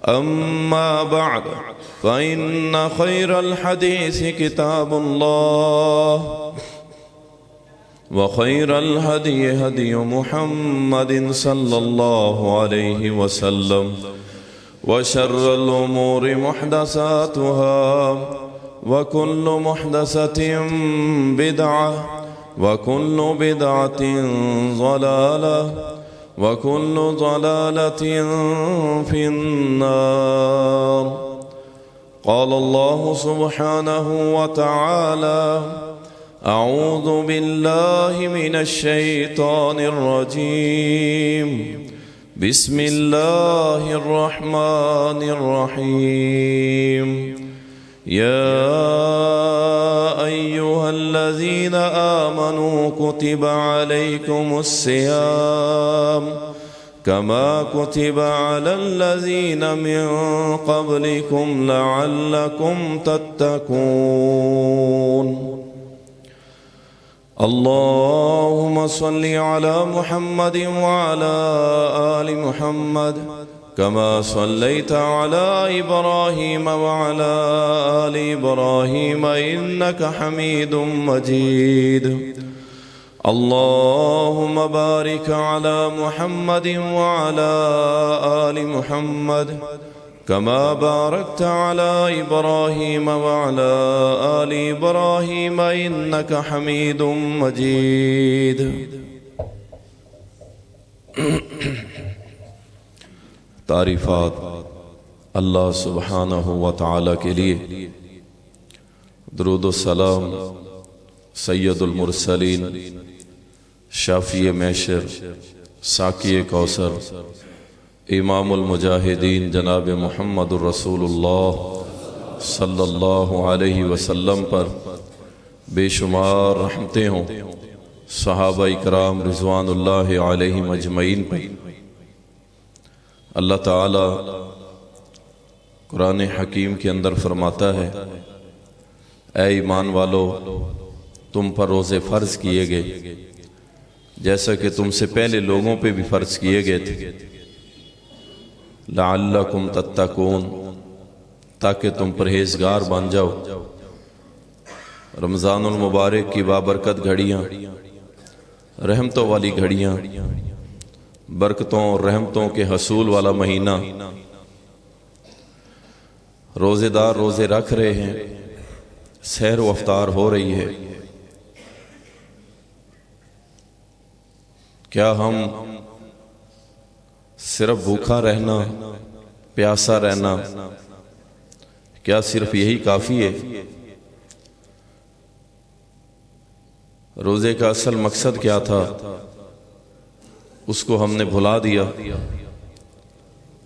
अम्मा बअद फ़इन्न खैरल हदीस किताबुल्लाह व खैरल हदी हदी मुहम्मदिन सल्लल्लाहु अलैहि वसल्लम व शर्रल उमूरि मुहदसातुहा व कुल्लु मुहदसतिन बिदअह व कुल्लु बिदअतिन ज़लालह व कुल्लु ज़लालतिन फिन्नार। क़ाल अल्लाहु सुब्हानहु व तआला अऊज़ु बिल्लाहि मिनश शैतानिर रजीम बिस्मिल्लाहिर रहमानिर रहीम। या अय्युहल्लज़ीना आमनू कुतिबा अलैकुमुस सियाम कमा कुतिबा अलल्लज़ीना मिन क़ब्लिकुम लअल्लकुम तत्तकून। अल्लाहुम्मा सल्लि अला मुहम्मदिन व अला आलि मुहम्मद कमा सल्लैता अला इब्राहीम व अला आलि इब्राहीम इन्नका हमीदुम मजीद। अल्लाहुम्मा बारिक अला मुहम्मदिन व अला आलि मुहम्मद कमा बारकता अला इब्राहीम व अला आलि इब्राहीम इन्नका हमीदुम मजीद। तारीफ़ात अल्लाह सुब्हानहु व तआला के लिए। दुरूद व सलाम सैयदुल मुरसलीन शाफ़ी महशर साक़ी कौसर इमामुल मुजाहिदीन जनाब मुहम्मदुर रसूलुल्लाह सल्लल्लाहु अलैहि वसल्लम पर बेशुमार रहमतें हों, सहाबा इकराम रिज़वानुल्लाहि अलैहिम अजमईन पर। अल्लाह ताला कुरान हकीम के अंदर फरमाता है, ऐ ईमान वालो, तुम पर रोज़े फ़र्ज़ किए गए जैसा कि तुमसे पहले लोगों पे भी फ़र्ज़ किए गए थे, लअल्लकुम तत्तकून, ताकि तुम परहेज़गार बन जाओ। रमज़ानुल मुबारक की बाबरकत घड़ियाँ, रहमतों वाली घड़ियाँ, बरकतों और रहमतों के हसूल वाला महीना। रोज़ेदार रोज़े रख रहे हैं, सहर व अफ्तार हो रही है। क्या हम सिर्फ भूखा रहना, प्यासा रहना, क्या सिर्फ यही काफ़ी है? रोज़े का असल मकसद क्या था, उसको हमने भुला दिया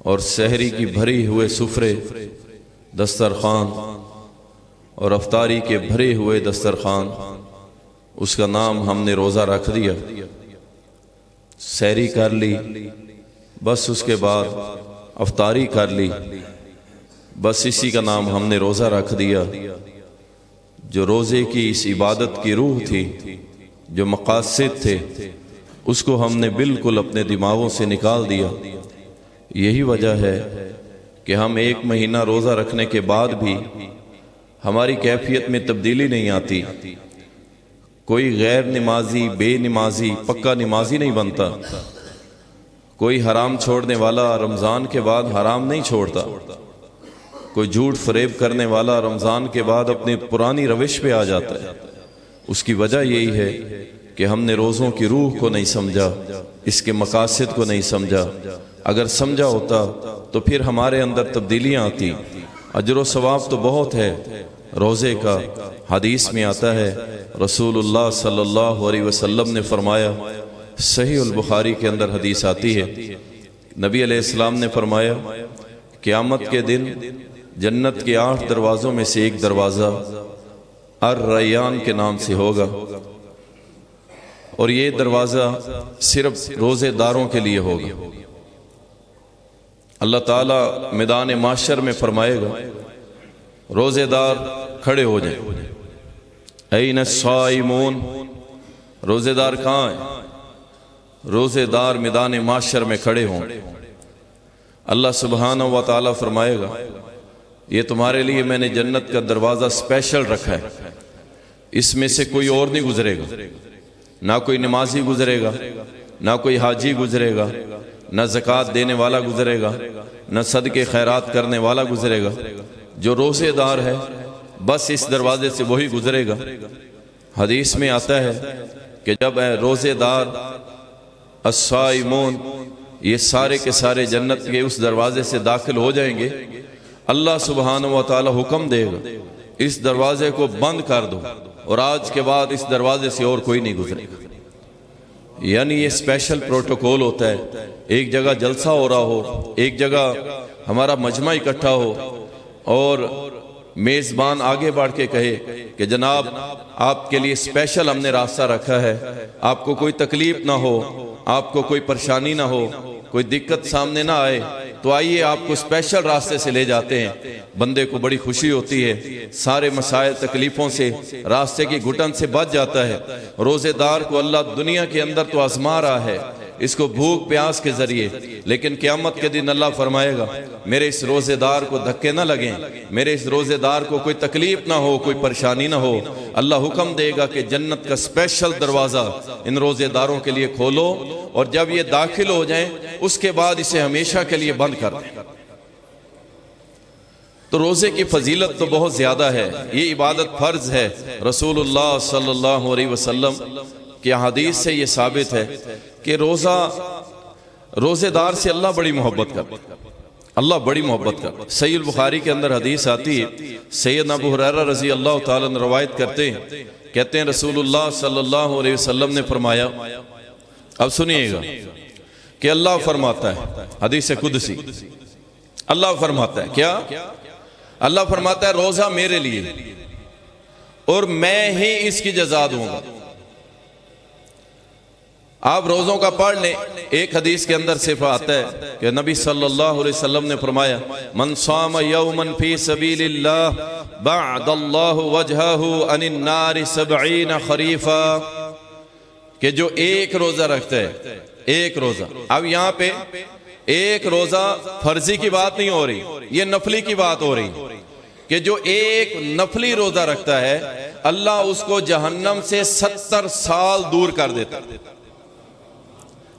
और सहरी की भरी हुए सुफ्रे, दस्तरखान और अफ्तारी के भरे हुए दस्तरखान, उसका नाम हमने रोज़ा रख दिया। सहरी कर ली, बस उसके बाद अफ्तारी कर ली, बस इसी का नाम हमने रोज़ा रख दिया। जो रोज़े की इस इबादत की रूह थी, जो मकासद थे, उसको हमने बिल्कुल अपने दिमागों से निकाल दिया। यही वजह है कि हम एक महीना रोज़ा रखने के बाद भी हमारी कैफियत में तब्दीली नहीं आती। कोई गैर नमाजी, बेनमाजी, पक्का नमाजी नहीं बनता। कोई हराम छोड़ने वाला रमज़ान के बाद हराम नहीं छोड़ता। कोई झूठ फरेब करने वाला रमज़ान के बाद अपनी पुरानी रविश पे आ जाता है। उसकी वजह यही है कि हमने रोज़ों की रूह को नहीं समझा, इसके मकासद को नहीं समझा। अगर समझा होता तो फिर हमारे अंदर तब्दीलियाँ आती। अजर व सवाब तो बहुत है रोज़े का। हदीस में आता है, रसूलुल्लाह सल्लल्लाहु अलैहि वसल्लम ने फरमाया, सही उल बुखारी के अंदर हदीस आती है, नबी अलैहिस्सलाम ने फरमाया, क़यामत के दिन जन्नत के 8 दरवाज़ों में से एक दरवाज़ा अर-रय्यान के नाम से होगा और ये दरवाज़ा सिर्फ रोज़ेदारों के लिए होगा। अल्लाह ताला मैदान माशर में फरमाएगा, रोज़ेदार खड़े हो जाए। ऐन साइमून, रोज़ेदार कहाँ हैं? रोज़ेदार मैदान माशर में खड़े हों। अल्लाह सुब्हानहू व तआला फरमाएगा, ये तुम्हारे लिए मैंने जन्नत का दरवाज़ा स्पेशल रखा है, इसमें से कोई और नहीं गुजरेगा, ना कोई नमाजी गुजरेगा, ना कोई हाजी गुजरेगा, ना ज़कात देने वाला गुजरेगा, ना सदके खैरात करने वाला गुजरेगा। जो रोज़ेदार है बस इस दरवाजे से वही गुजरेगा। हदीस में आता है कि जब रोज़ेदार अस्साइमून ये सारे के सारे जन्नत के उस दरवाजे से दाखिल हो जाएंगे, अल्लाह सुब्हानहू व तआला हुक्म देगा इस दरवाजे को बंद कर दो और आज के बाद इस दरवाजे से और कोई नहीं गुजरेगा। यानी ये स्पेशल प्रोटोकॉल होता है। एक जगह जलसा हो रहा हो, एक जगह हमारा मजमा इकट्ठा हो और मेज़बान आगे बढ़ के कहे कि जनाब आपके लिए स्पेशल हमने रास्ता रखा है, आपको कोई तकलीफ ना हो, आपको कोई परेशानी ना हो, कोई दिक्कत सामने ना आए, तो आइए आपको स्पेशल रास्ते से ले जाते हैं। बंदे को बड़ी खुशी होती है, सारे मसाइल तकलीफ़ों से, रास्ते की घुटन से बच जाता है। रोज़ेदार को अल्लाह दुनिया के अंदर तो आजमा रहा है, इसको भूख प्यास के जरिए, लेकिन क़यामत के दिन अल्लाह फरमाएगा मेरे इस रोज़ेदार को धक्के ना लगें, मेरे इस रोज़ेदार को कोई तकलीफ ना हो, कोई परेशानी ना हो। अल्लाह हुक्म देगा कि जन्नत का स्पेशल दरवाज़ा इन रोज़ेदारों के लिए खोलो और जब ये दाखिल हो जाएं उसके बाद इसे हमेशा के लिए बंद कर दें। तो रोज़े की फजीलत तो बहुत ज़्यादा है, ये इबादत फ़र्ज है। रसूलुल्लाह सल्लल्लाहु अलैहि वसल्लम की हदीस से ये साबित है कि रोज़ेदार से अल्लाह बड़ी मोहब्बत करता है, अल्लाह बड़ी मोहब्बत करता है। सहीह बुखारी के अंदर हदीस आती है, सैयदना अबू हुरैरा रज़ी अल्लाह ताला अन्हु रवायत करते हैं, कहते हैं रसूलुल्लाह सल्लल्लाहु अलैहि वसल्लम ने फरमाया, अब सुनिएगा कि अल्लाह फरमाता है, हदीस कुदसी, अल्लाह फरमाता है क्या? अल्लाह फरमाता है रोज़ा मेरे लिए और मैं ही इसकी जज़ा दूंगा। आप रोज़ों का पढ़ लें, एक हदीस के अंदर सिर्फ आता है कि नबी सल्लल्लाहु अलैहि वसल्लम ने फरमाया मन साम यौमन फी सबीलिल्लाह बअदल्लाहु वजहहु अनिन नारि 70 खरीफा, कि जो एक रोज़ा रखता है, एक रोज़ा, अब यहाँ पे एक रोज़ा फर्जी की बात नहीं हो रही, ये नफली की बात हो रही, कि जो एक नफली रोज़ा रखता है अल्लाह उसको जहन्नम से 70 साल दूर कर देता है।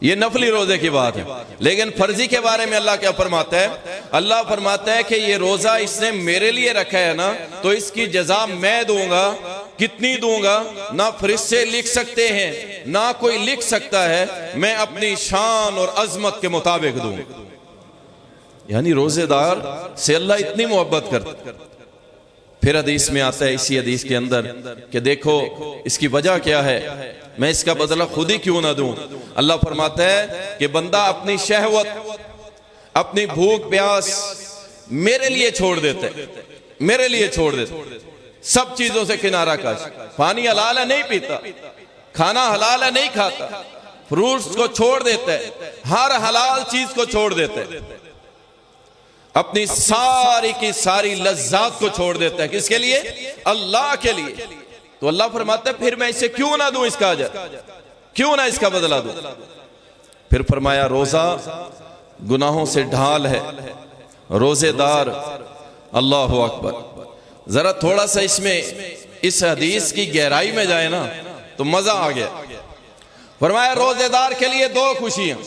ये नफली रोजे की बात है। लेकिन फर्जी के बारे में अल्लाह क्या फरमाता है? अल्लाह फरमाता है कि ये रोजा इसने मेरे लिए रखा है ना, तो इसकी जजा मैं दूंगा। कितनी दूंगा? ना फरिश्ते लिख सकते हैं, ना कोई लिख सकता है, मैं अपनी शान और अजमत के मुताबिक दूंगा। यानी रोजेदार से अल्लाह इतनी मोहब्बत करता। फिर हदीस में आता है, इसी हदीस के अंदर, कि देखो इसकी वजह क्या है, मैं इसका बदला खुद ही क्यों ना दूं। अल्लाह फरमाता है कि बंदा अपनी शहवत, अपनी भूख प्यास मेरे लिए छोड़ देता है, मेरे लिए छोड़ देता, सब चीजों से किनारा कश, पानी हलाल है नहीं पीता, खाना हलाल है नहीं खाता, फ्रूट्स को छोड़ देता है, हर हलाल चीज को छोड़ देता है, अपनी सारी की सारी लज्जात को छोड़ देता है। किसके लिए? अल्लाह के लिए। तो अल्लाह फरमाता है फिर मैं इसे क्यों ना दूं इसका अजर, क्यों ना इसका बदला दूं। फिर फरमाया रोजा गुनाहों से ढाल है, रोजेदार, अल्लाहु अकबर। जरा थोड़ा सा इसमें इस हदीस की गहराई में जाए ना तो मजा आ गया। फरमाया रोजेदार के लिए दो खुशियां।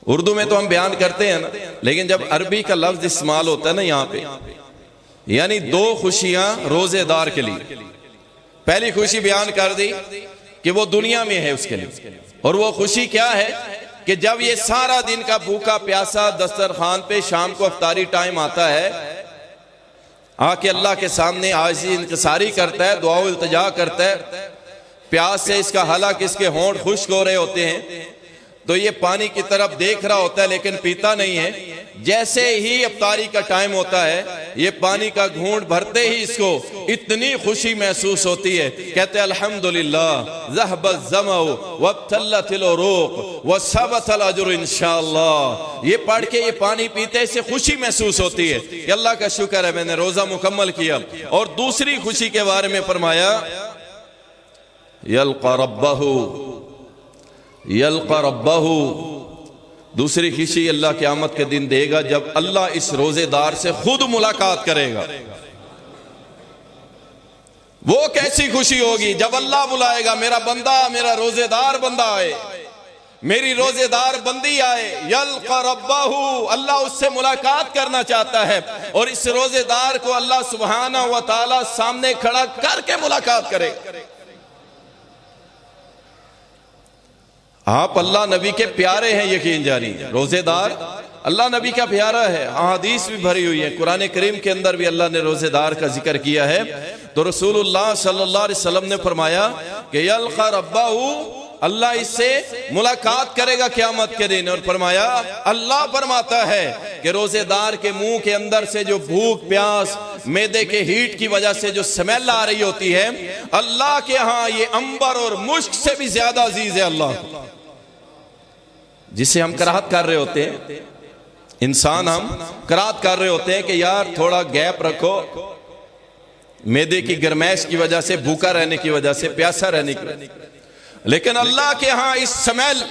उर्दू में तो हम बयान करते हैं ना, लेकिन जब अरबी का लफ्ज इस्तेमाल होता है ना यहाँ पे, यानी दो खुशियां रोजेदार के लिए। पहली खुशी बयान कर दी कि वो दुनिया में है उसके लिए, और वो खुशी क्या है कि जब ये सारा दिन का भूखा प्यासा दस्तरखान पे शाम को इफ्तारी टाइम आता है, आके अल्लाह के सामने आजिज़ी इंकिसारी करता है, दुआ इल्तिजा करता है, प्यास से इसका हालांकि इसके होंठ खुश्क हो रहे होते हैं, तो ये पानी की तरफ देख रहा होता है लेकिन पीता नहीं है। जैसे ही इफ्तारी का टाइम होता है, ये पानी का घूंट भरते ही इसको इतनी खुशी महसूस होती है, कहते हैं अल्हम्दुलिल्लाह ज़हबत ज़मअ वब्तल्लतिल उरूक़ वसबतल अज्र इंशाअल्लाह। ये पढ़ के ये पानी पीते से खुशी महसूस होती है कि अल्लाह का शुक्र है मैंने रोजा मुकम्मल किया। और दूसरी खुशी के बारे में फरमाया यल्क़ा रब्बहु, यल्क़ा रब्बहु, दूसरी खुशी अल्लाह क़यामत के दिन देगा जब अल्लाह इस रोजेदार से खुद मुलाकात करेगा। वो कैसी खुशी होगी जब अल्लाह बुलाएगा, मेरा बंदा, मेरा रोजेदार बंदा आए, मेरी रोजेदार बंदी आए। यल्क़ा रब्बहू, अल्लाह उससे मुलाकात करना चाहता है और इस रोजेदार को अल्लाह सुब्हानहू व तआला सामने खड़ा करके मुलाकात करेगा। आप अल्लाह नबी के प्यारे हैं, यकीन जानी। रोजेदार अल्लाह नबी का प्यारा है। अहादीस भी भरी हुई है, कुरान करीम के अंदर भी अल्लाह ने रोजेदार का जिक्र किया है। तो रसूलुल्लाह सल्लल्लाहु अलैहि वसल्लम ने फरमाया कि यल्क़ा रब्बहू, अल्लाह इससे मुलाकात करेगा क़यामत के दिन। और फरमाया, अल्लाह फरमाता है कि रोजेदार के मुंह के अंदर से जो भूख प्यास, मैदे के हीट की वजह से जो स्मेल आ रही होती है, अल्लाह के यहाँ ये अंबर और मुश्क से भी ज्यादा अजीज है। अल्लाह जिसे हम कराहत कर रहे होते हैं, इंसान हम कराहत कर रहे होते हैं कि यार थोड़ा गैप रखो, मैदे की गर्मैश की वजह से, भूखा रहने की वजह से, प्यासा रहने की, लेकिन अल्लाह के यहाँ इस स्मेल,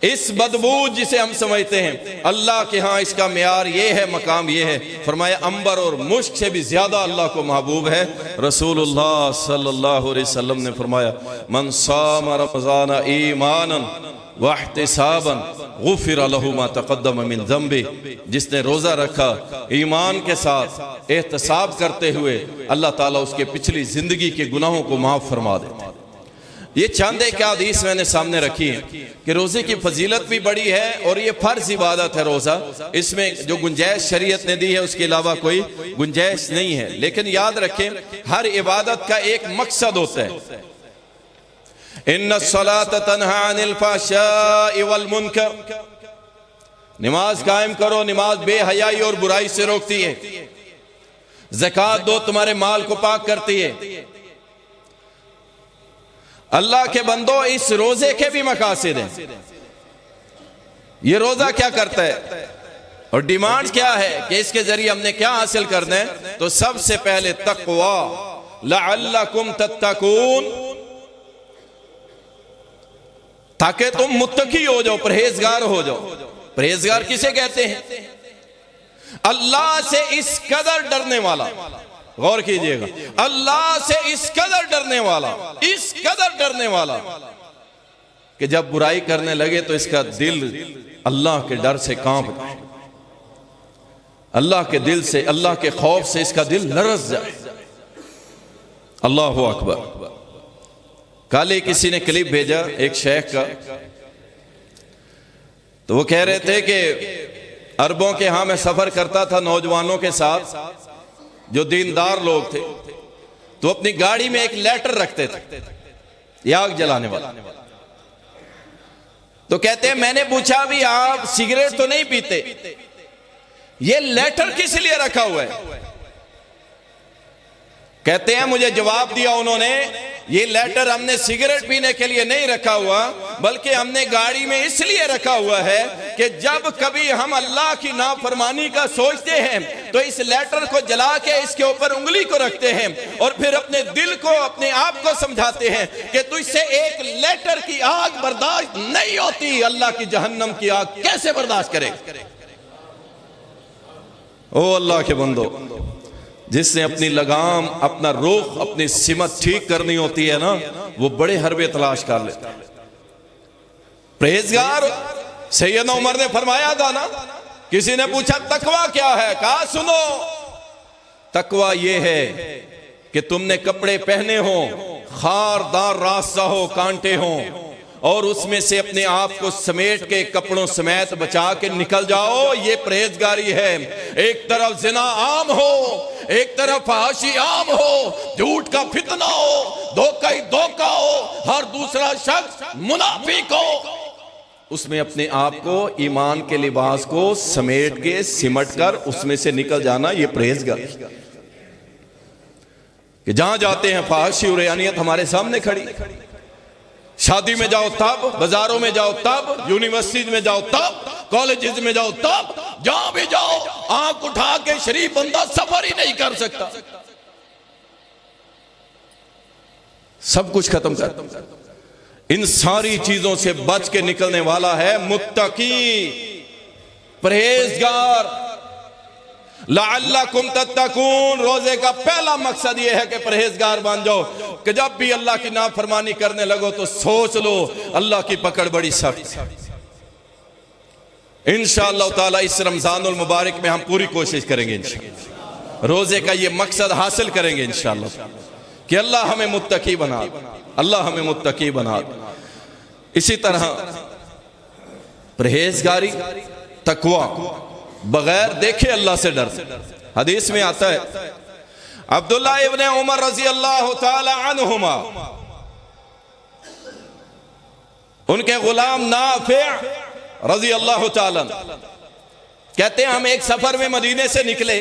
इस बदबू जिसे हम समझते हैं, अल्लाह के यहाँ इसका मेयार ये है, मकाम ये है। फरमाया अंबर और मुश्क से भी ज्यादा अल्लाह को महबूब है। रसूलुल्लाह सल्लल्लाहु अलैहि वसल्लम ने फरमाया, मन साम रमज़ान ईमानन वहतिसाबन गुफिर लहू मा तक़द्दम मिन ज़ंबि, जिसने रोजा रखा ईमान के साथ एहतसाब करते हुए, अल्लाह ताला उसके पिछली जिंदगी के गुनाहों को माफ फरमा देते हैं। ये चंद एक हदीस मैंने सामने रखी है कि रोजे की फजीलत भी बड़ी है और ये फर्ज इबादत है रोजा। इसमें जो गुंजाइश शरीयत ने दी है उसके अलावा कोई गुंजाइश नहीं है। लेकिन याद रखें, हर इबादत का एक मकसद होता है। इन्नस्सलात तन्हा अनिल फ़हशाइ वल मुनकर, नमाज कायम करो, नमाज बेहयाई और बुराई से रोकती है। ज़कात दो, तुम्हारे माल को पाक करती है। अल्लाह के बंदो, इस रोजे के भी मकासद हैं। ये रोजा क्या करता है और डिमांड क्या है कि इसके जरिए हमने क्या हासिल करना है? तो सबसे पहले तक़वा, लअल्लकुम तत्तकून, ताकि तुम मुत्तकी हो जाओ, परहेजगार हो जाओ। परहेजगार किसे कहते हैं? अल्लाह से इस कदर डरने वाला, गौर कीजिएगा, अल्लाह से इस कदर डरने वाला, इस कदर डरने वाला कि जब बुराई करने लगे तो इसका दिल अल्लाह के डर से कांप जाए, अल्लाह के दिल से, अल्लाह के खौफ से इसका दिल लरस जाए। अल्लाहु अकबर। कल ही किसी ने क्लिप भेजा एक शेख का, तो वो कह रहे थे कि अरबों के यहाँ मैं सफर करता था नौजवानों के साथ, जो दीनदार लोग थे, तो अपनी गाड़ी में एक लेटर रखते थे, आग जलाने वाला। तो कहते हैं मैंने पूछा भी आप सिगरेट तो नहीं पीते, ये लेटर किस लिए रखा हुआ है? कहते हैं मुझे जवाब दिया उन्होंने, ये लेटर हमने सिगरेट पीने के लिए नहीं रखा हुआ, बल्कि हमने गाड़ी में इसलिए रखा हुआ है कि जब कभी हम अल्लाह की नाफरमानी का सोचते हैं तो इस लेटर को जला के इसके ऊपर उंगली को रखते हैं और फिर अपने दिल को, अपने आप को समझाते हैं कि तुझसे एक लेटर की आग बर्दाश्त नहीं होती, अल्लाह की जहन्नम की आग कैसे बर्दाश्त करे? ओ अल्लाह के बंदो, जिसने अपनी लगाम, अपना रुख, अपनी सिमत ठीक करनी होती है ना, वो बड़े हरबे तलाश कर लेता है। परहेजगार सैयदना उमर ने फरमाया था ना, किसी ने पूछा तकवा क्या है? कहा सुनो, तकवा ये है कि तुमने कपड़े पहने हो, खारदार रास्ता हो, कांटे हो, और उसमें से अपने आप को समेट के कपड़ों समेत बचा के निकल जाओ, ये परहेजगारी है। एक तरफ जिना आम हो, एक तरफ फहाशी आम हो, झूठ का फितना हो, धोखा ही धोखा हो, हर दूसरा शख्स मुनाफिक हो, उसमें अपने आप को, ईमान के लिबास को समेट के सिमट कर उसमें से निकल जाना, ये परहेजगारी। कि जहां जाते हैं फहाशी और यानियत हमारे सामने खड़ी, शादी में जाओ तब, बाजारों में जाओ तब, यूनिवर्सिटी में जाओ तब, कॉलेजेस में जाओ तब, जहां भी जाओ आंख उठा के शरीफ बंदा सफर ही नहीं कर सकता, सब कुछ खत्म कर। इन सारी चीजों से बच के निकलने वाला है मुत्तकी, परहेजगार। लअल्लकुम तत्तकून, रोजे का पहला मकसद यह है कि परहेजगार बन जाओ, कि जब भी अल्लाह की नाफरमानी करने लगो तो सोच लो अल्लाह की पकड़ बड़ी सख्त है। इंशाअल्लाह ताला इस रमजानुल मुबारक में हम पूरी कोशिश करेंगे इंशाअल्लाह, रोजे का ये मकसद हासिल करेंगे इंशाअल्लाह कि अल्लाह हमें मुत्तकी बना, अल्लाह हमें मुत्तकी बना। इसी तरह परहेजगारी, तकवा, बगैर देखे अल्लाह से डर। हदीस में आता है अब्दुल्लाह इब्ने उमर रजी अल्लाह ताला अन्हुमा, उनके गुलाम नाफे रजी अल्लाह ताला कहते हैं हम एक सफर में मदीने से निकले,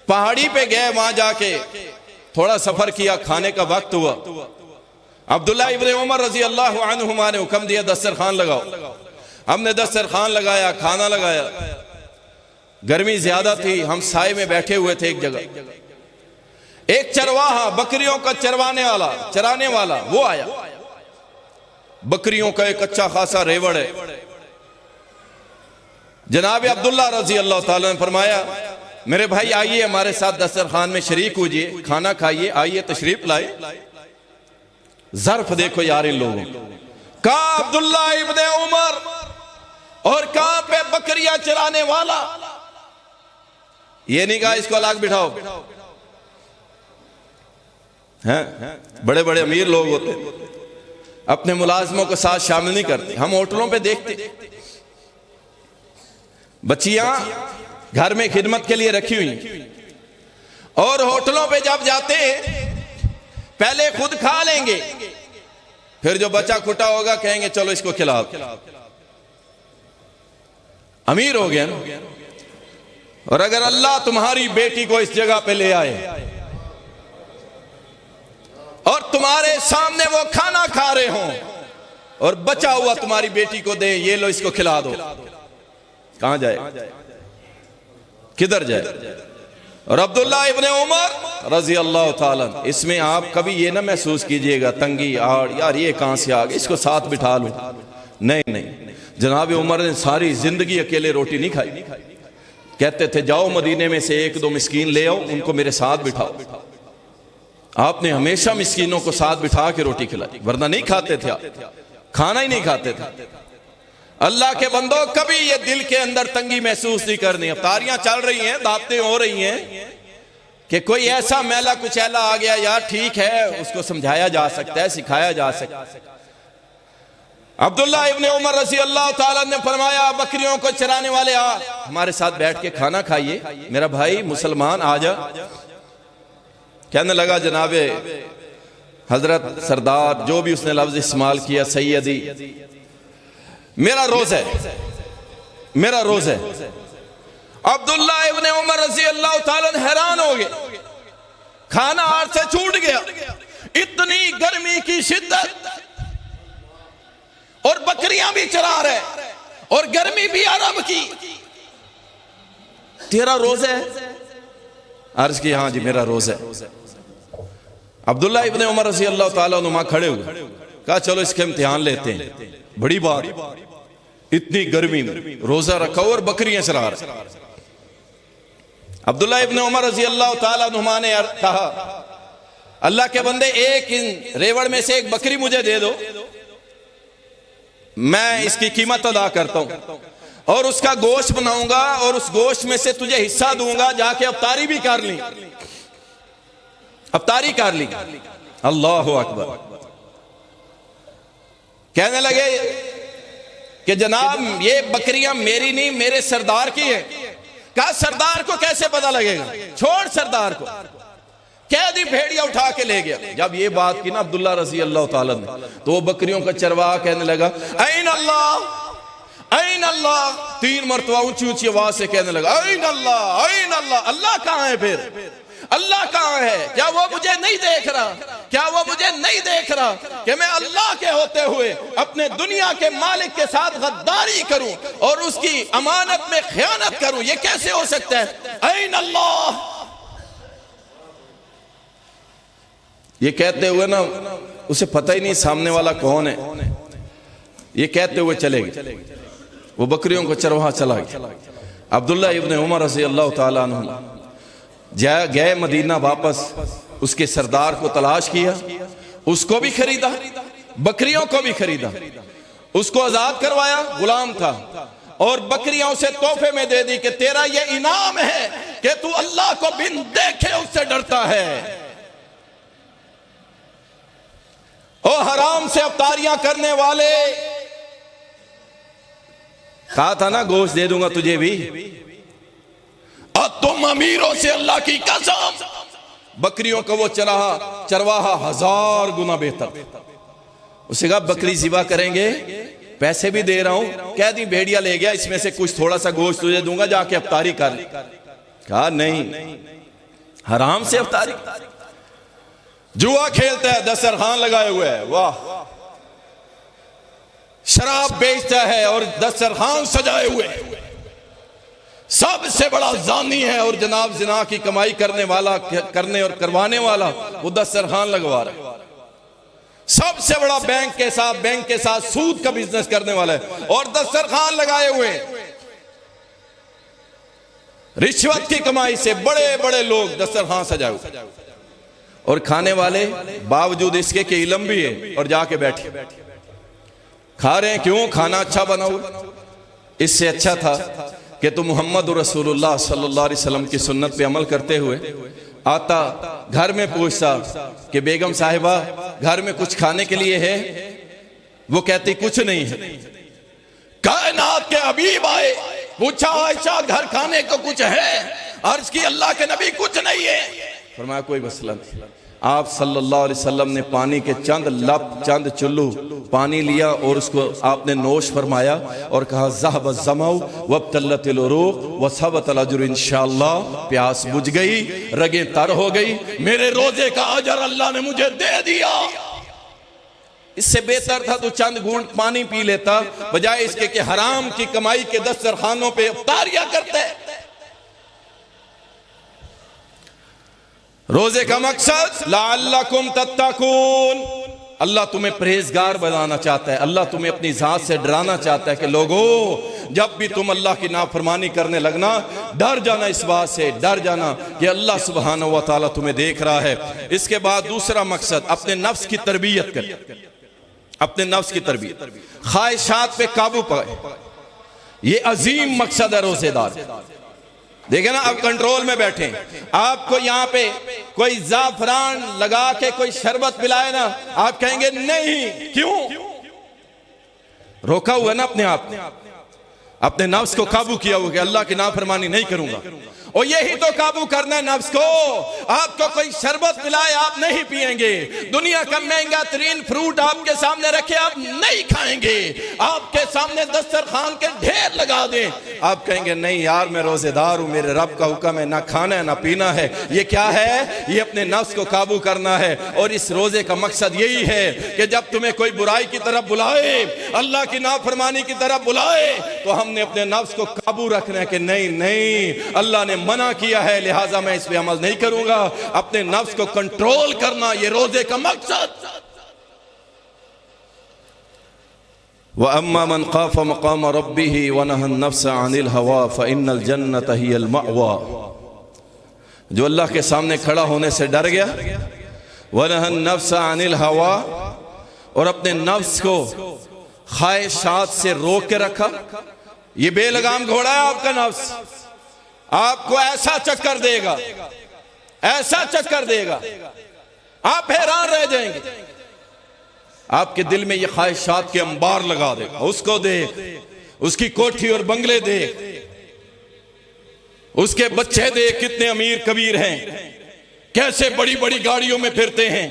पहाड़ी पे गए, वहां जाके थोड़ा सफर किया, खाने का वक्त हुआ। अब्दुल्लाह इब्ने उमर रजी अल्लाह अन्हुमा ने हुक्म दिया दस्तरखान लगाओ। हमने दस्तरखान लगाया, खाना लगाया। गर्मी ज्यादा थी, हम साए में बैठे हुए थे एक जगह। एक चरवाहा, बकरियों का चराने वाला वो आया। बकरियों का एक अच्छा खासा रेवड़ है। जनाब अब्दुल्लाह रजी अल्लाह ताला ने फरमाया मेरे भाई आइए हमारे साथ दस्तरखान में शरीक होइए, खाना खाइए, आइए तशरीफ लाए। ज़र्फ देखो यार इन लोगों, कहाँ अब्दुल्लाह इब्ने उमर और कहां पे बकरियां चराने वाला। ये नहीं कहा इसको अलग बिठाओ, हैं? बड़े बड़े अमीर लोग होते अपने मुलाजमों को साथ शामिल नहीं करते। हम होटलों पे देखते बच्चियां घर में खिदमत के लिए रखी हुई, और होटलों पे जब जाते पहले खुद खा लेंगे, फिर जो बचा खुटा होगा कहेंगे चलो इसको खिलाओ। अमीर हो गया ना। और अगर अल्लाह तुम्हारी बेटी को इस जगह पे ले आए और तुम्हारे सामने वो खाना खा रहे हो और बचा हुआ तुम्हारी बेटी को दे, ये लो इसको खिला दो, कहां जाए, किधर जाए? और अब्दुल्लाह इब्ने उमर रजी अल्लाह ताला, इसमें आप कभी ये ना महसूस कीजिएगा तंगी, आड़ यार ये कहां से आ गए, इसको साथ बिठा लो। नहीं नहीं, जनाब उमर ने सारी जिंदगी अकेले रोटी नहीं खाई। कहते थे जाओ मदीने में से एक दो मिस्कीन ले आओ, उनको मेरे साथ बिठाओ। आपने हमेशा मिस्कीनों को साथ बिठा के रोटी खिलाई, वरना नहीं खाते थे, खाना ही नहीं खाते थे। अल्लाह के बंदो कभी ये दिल के अंदर तंगी महसूस नहीं करनी। अफ्तारियां चल रही हैं, दावतें हो रही हैं कि कोई ऐसा मैला कुचैला आ गया, यार ठीक है उसको समझाया जा सकता है, सिखाया जा सकता है। अब्दुल्लाह इब्ने उमर रज़ी अल्लाह ताला ने फरमाया बकरियों को चराने वाले आ, हमारे साथ बैठ के खाना खाइए, मेरा भाई मुसलमान आ जा। कहने लगा जनाबे हजरत सरदार, जो भी उसने लफ्ज इस्तेमाल किया, सैयदी, मेरा रोज है, मेरा रोज है। अब्दुल्लाह इब्ने उमर रज़ी अल्लाह ताला हैरान हो गए, खाना हाथ से छूट गया, इतनी गर्मी की शिद्दत, और बकरियां भी चरा रहे, और गर्मी भी अरब की। तेरा रोज है? अर्ज की हाँ जी मेरा रोज है। अब्दुल्लाह इब्ने उमर रज़ी अल्लाह ताला अनुमा खड़े हुए, कहा चलो इसके इम्तिहान लेते हैं, बड़ी बात, इतनी गर्मी में रोजा रखा और बकरियां चरा रहे। अब्दुल्लाह इब्ने उमर रज़ी अल्लाह ताला अनुमा ने कहा अल्लाह के बंदे, एक इन रेवड़ में से एक बकरी मुझे दे दो, मैं इसकी कीमत अदा करता हूं और उसका गोश्त बनाऊंगा और उस गोश्त में से तुझे हिस्सा दूंगा, जाके अफ्तारी भी कर ली, अफ्तारी कर ली। अल्लाह अकबर। कहने लगे कि जनाब ये बकरियां मेरी नहीं, मेरे सरदार की है। कहा सरदार को कैसे पता लगेगा, छोड़ सरदार को। कह दी भेड़िया उठा के ले गया। जब ये बात की ना अब्दुल्लाह रज़ी अल्लाह ताला ने, तो वो बकरियों का चरवाहा कहने लगा ऐन अल्लाह, ऐन अल्लाह, 3 मरतबा ऊंची ऊंची आवाज से कहने लगा ऐन अल्लाह, ऐन अल्लाह। अल्लाह कहां है? फिर अल्लाह कहां है? क्या वो मुझे नहीं देख रहा? क्या वो मुझे नहीं देख रहा कि मैं अल्लाह के होते हुए अपने दुनिया के मालिक के साथ गद्दारी करूं और उसकी अमानत में खयानत करूं? ये कैसे हो सकता है? ऐन अल्लाह। ये कहते हुए ना उसे पता ही नहीं सामने वाला कौन है। ये कहते हुए चले गए, वो बकरियों को चरवाहा चला गया। अब्दुल्ला इब्न उमर रज़ी अल्लाह ताला अन्हु गए मदीना वापस, उसके सरदार को तलाश किया, उसको भी खरीदा, बकरियों को भी खरीदा, उसको आजाद करवाया, गुलाम था, और बकरियां उसे तोहफे में दे दी कि तेरा ये इनाम है कि तू अल्लाह को बिन देखे उससे डरता है। ओ हराम से अवतारियां करने वाले, कहा था ना गोश्त दे दूंगा तुझे भी, और तुम अमीरों से अल्लाह की कसम, बकरियों को वो चरवाहा 1000 गुना बेहतर। उसे कहा बकरी ज़िबा करेंगे, पैसे भी दे रहा हूं, कह दी भेड़िया ले गया, इसमें से कुछ थोड़ा सा गोश्त तुझे दूंगा, जाके अफ्तारी कर। कहा नहीं, हराम से अफ्तारी। जुआ खेलता है, दस्तरखान लगाए हुए है, वाह, शराब बेचता है और दस्तरखान सजाए हुए, सबसे बड़ा जानी है, और जनाब जिना की कमाई करने वाला, करने और करवाने वाला वो दस्तरखान लगवा रहा है। सबसे बड़ा बैंक के साथ सूद का बिजनेस करने वाला है, और दस्तरखान लगाए हुए। रिश्वत की कमाई से बड़े बड़े लोग दस्तरखान सजाए हुए, और खाने वाले बावजूद इसके कि इल्म भी है और जाके बैठे खा रहे हैं। क्यों? खाना अच्छा बना हुआ। इससे अच्छा था कि तुम मोहम्मद रसूलुल्लाह सल्लल्लाहु अलैहि वसल्लम की सुन्नत पे अमल करते हुए आता, घर में पूछता कि बेगम साहिबा घर में कुछ खाने के लिए है? वो कहती कुछ नहीं है। कायनात के हबीब आए, पूछा आयशा घर खाने को कुछ है? अर्ज की अल्लाह के नबी कुछ नहीं है। फरमाया कोई मसला नहीं। आप सल्लल्लाहु अलैहि वसल्लम ने पानी के चंद चुल्लू पानी लिया और उसको आपने नोश फरमाया और कहा ज़हब ज़माउ वब्तल्लतिल उरूक़ व सबतल अज्र इंशाअल्लाह। प्यास बुझ गई, रगें तर हो गई, मेरे रोजे का अजर अल्लाह ने मुझे दे दिया। इससे बेहतर था तो चंद घूंट पानी पी लेता, बजाय इसके कि हराम की कमाई के दस्तरखानों पे इफ्तारियां करते। रोजे का मकसद लअल्लकुम तत्तकून, अल्लाह तुम्हें परहेजगार बनाना चाहता है, अल्लाह तुम्हें अपनी जात से डराना चाहता है कि लोगों जब भी तुम अल्लाह की नाफरमानी करने लगना, डर जाना, इस बात से डर जाना कि अल्लाह सुब्हानहू व तआला तुम्हें देख रहा है। इसके बाद दूसरा मकसद अपने नफ्स की तरबियत कर, अपने नफ्स की तरबियत, ख्वाहिशात पे काबू पाए। ये अजीम मकसद है रोजेदार। देखे ना, अब कंट्रोल में बैठे, आपको यहाँ पे कोई जाफरान लगा के कोई शरबत पिलाए ना, आप कहेंगे नहीं। क्यों? रोका हुआ ना अपने आप, अपने नफ्स को काबू किया हुआ कि अल्लाह की नाफरमानी नहीं करूंगा। और यही तो काबू करना है नफ्स को। आपको कोई शरबत पिलाए आप नहीं पिएंगे, दुनिया का महंगा तरीन फ्रूट आपके सामने रखे आप नहीं खाएंगे, आपके सामने दस्तरखान के ढेर लगा दें, आप कहेंगे नहीं यार मैं रोजेदार हूं, मेरे रब का हुक्म है, ना खाना है ना पीना है। ये क्या है? ये अपने नफ्स को काबू करना है। और इस रोजे का मकसद यही है कि जब तुम्हें कोई बुराई की तरफ बुलाए, अल्लाह की नाफरमानी की तरफ बुलाए, तो हमने अपने नफ्स को काबू रखना है कि नहीं नहीं, अल्लाह ने मना किया है लिहाजा मैं इस पे अमल नहीं करूंगा। अपने नफ्स को कंट्रोल करना, ये रोजे का मकसद। व अम्मा मन खाफ मकाम रब्बिही व नहा नफ्स अनिल हवा फ़इन्नल जन्नत हियल मअवा। जो अल्लाह के सामने खड़ा होने से डर गया, व नहा नफ्स अनिल हवा, और अपने नफ्स को ख्वाहिशात से रोक के रखा। ये बेलगाम घोड़ा है आपका नफ्स, आपको ऐसा चक्कर देगा, ऐसा चक्कर देगा, आप हैरान रह जाएंगे। आपके दिल में ये ख्वाहिशात के अंबार लगा देगा। उसको देख, उसकी कोठी और बंगले देख, उसके बच्चे देख कितने अमीर कबीर हैं, कैसे बड़ी बड़ी गाड़ियों में फिरते हैं।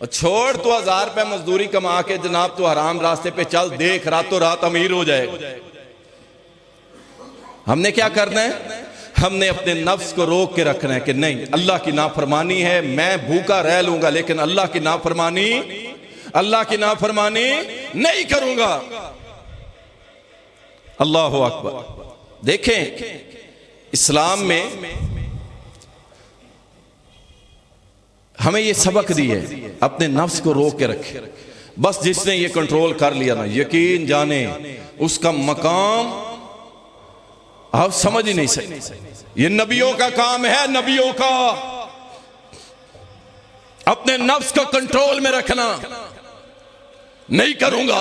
और छोड़ तो 1000 रुपए मजदूरी कमा के जनाब तो हराम रास्ते पे चल, देख रातों रात अमीर हो जाएगा। हमने क्या करना है? हमने अपने नफ्स को रोक के रखना है कि नहीं, अल्लाह की नाफरमानी है, मैं भूखा रह लूंगा लेकिन अल्लाह की नाफरमानी नहीं करूंगा। अल्लाहु अकबर। देखें इस्लाम में हमें ये सबक दी है, अपने नफ्स को रोक के रखे। बस जिसने ये कंट्रोल कर लिया ना, यकीन जाने उसका मकाम आप समझ ही नहीं सकते। ये नबियों का काम है, नबियों का, अपने नफ्स को कंट्रोल में रखना। नहीं करूंगा,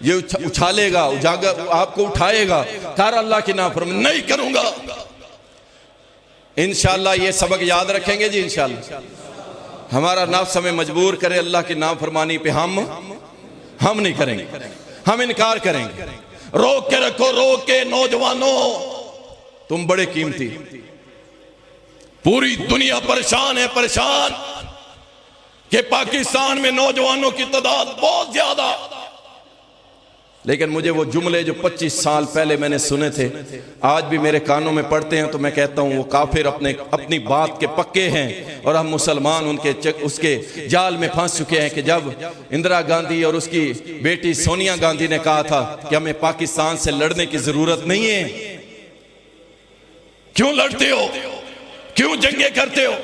ये उछालेगा, उजागर आपको उठाएगा, कर अल्लाह की नाफरमानी, नहीं करूंगा। इंशाअल्लाह ये सबक याद रखेंगे जी। इंशाअल्लाह हमारा नफ्स हमें मजबूर करे अल्लाह की नाफरमानी पे, हम नहीं करेंगे, हम इनकार करेंगे। रोक के रखो, रोक के। नौजवानों तुम बड़े कीमती, पूरी दुनिया परेशान है, परेशान कि पाकिस्तान में नौजवानों की तादाद बहुत ज्यादा। लेकिन मुझे वो जुमले जो 25 साल पहले मैंने सुने थे आज भी मेरे कानों में पड़ते हैं, तो मैं कहता हूँ वो काफिर अपनी बात के पक्के हैं और हम मुसलमान उसके जाल में फंस चुके हैं। कि जब इंदिरा गांधी और उसकी बेटी सोनिया गांधी ने कहा था कि हमें पाकिस्तान से लड़ने की जरूरत नहीं है, क्यों लड़ते हो, क्यों जंगे करते हो,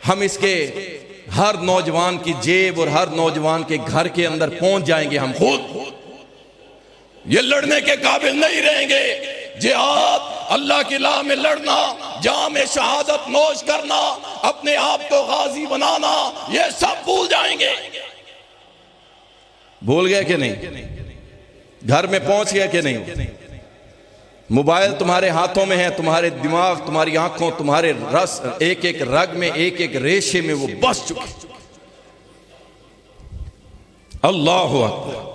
हम इसके हर नौजवान की जेब और हर नौजवान के घर के अंदर पहुंच जाएंगे। हम खुद ये लड़ने के काबिल नहीं रहेंगे। जिहाद, अल्लाह की राह में लड़ना, जाम शहादत नोश करना, अपने आप को गाजी बनाना, ये सब भूल जाएंगे। भूल गए कि नहीं? घर में पहुंच गया कि नहीं? मोबाइल तुम्हारे हाथों में है, तुम्हारे दिमाग, तुम्हारी आंखों, तुम्हारे रस, एक एक रग में, एक एक रेशे में वो बस चुके। अल्लाह अकबर।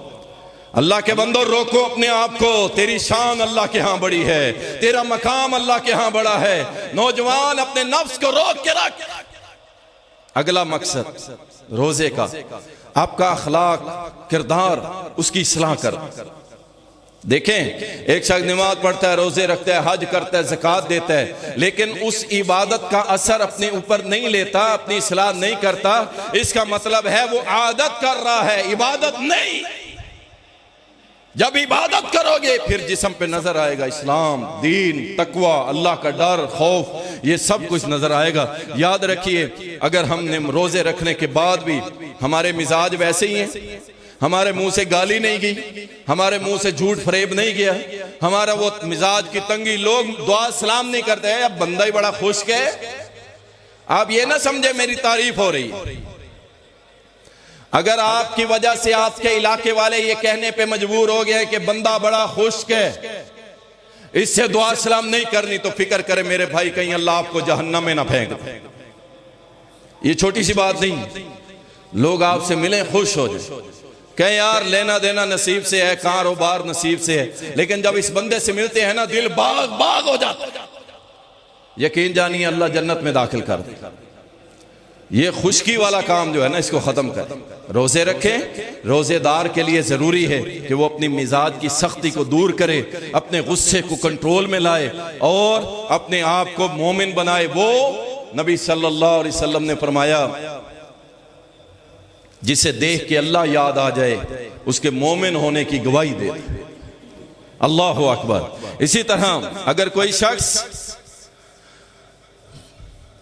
अल्लाह के बंदो रोको अपने आप को, तेरी शान अल्लाह के यहां बड़ी है, तेरा मकाम अल्लाह के यहां बड़ा है। नौजवान अपने नफ्स को रोक के रख। अगला मकसद रोजे का, आपका अखलाक, किरदार, उसकी इस्लाह कर। देखें, एक शख्स नमाज पढ़ता है, रोजे रखता है, हज करता है, ज़कात देता है, लेकिन उस इबादत का असर अपने ऊपर नहीं लेता, अपनी इस्लाह नहीं करता, इसका मतलब है वो आदत कर रहा है, इबादत नहीं। जब इबादत करोगे फिर जिस्म पे नजर आएगा इस्लाम, दीन, तकवा, अल्लाह का डर, खौफ, ये सब कुछ नजर आएगा। याद रखिए, अगर हमने रोजे रखने के बाद भी हमारे मिजाज वैसे ही हैं, हमारे मुंह से गाली नहीं गई, हमारे मुंह से झूठ फरेब नहीं गया, हमारा वो मिजाज की तंगी, लोग दुआ सलाम नहीं करते हैं, अब बंदा ही बड़ा खुश है, आप ये ना समझे मेरी तारीफ हो रही है। अगर आपकी वजह से आपके इलाके वाले ये कहने पे मजबूर हो गए कि बंदा बड़ा खुश्क है, इससे दुआ सलाम नहीं करनी, तो फिक्र करे मेरे भाई, कहीं अल्लाह आपको जहन्नम में ना फेंक दे। ये छोटी सी बात नहीं। लोग आपसे मिले, खुश हो जाए, कहें यार लेना देना नसीब से है, कारोबार नसीब से है, लेकिन जब इस बंदे से मिलते हैं ना, दिल बाग बाग हो जाता है। यकीन जानिए अल्लाह जन्नत में दाखिल कर दे। ये खुशकी वाला काम जो है ना, इसको खत्म करें। रोजे रखें। रोजेदार के लिए जरूरी है कि वो अपनी मिजाज की सख्ती को दूर करे, अपने गुस्से को कंट्रोल में लाए और अपने आप को मोमिन बनाए। वो नबी सल्लल्लाहु अलैहि वसल्लम ने फरमाया, जिसे देख के अल्लाह याद आ जाए उसके मोमिन होने की गवाही दे। अल्लाह अकबर। इसी तरह अगर कोई शख्स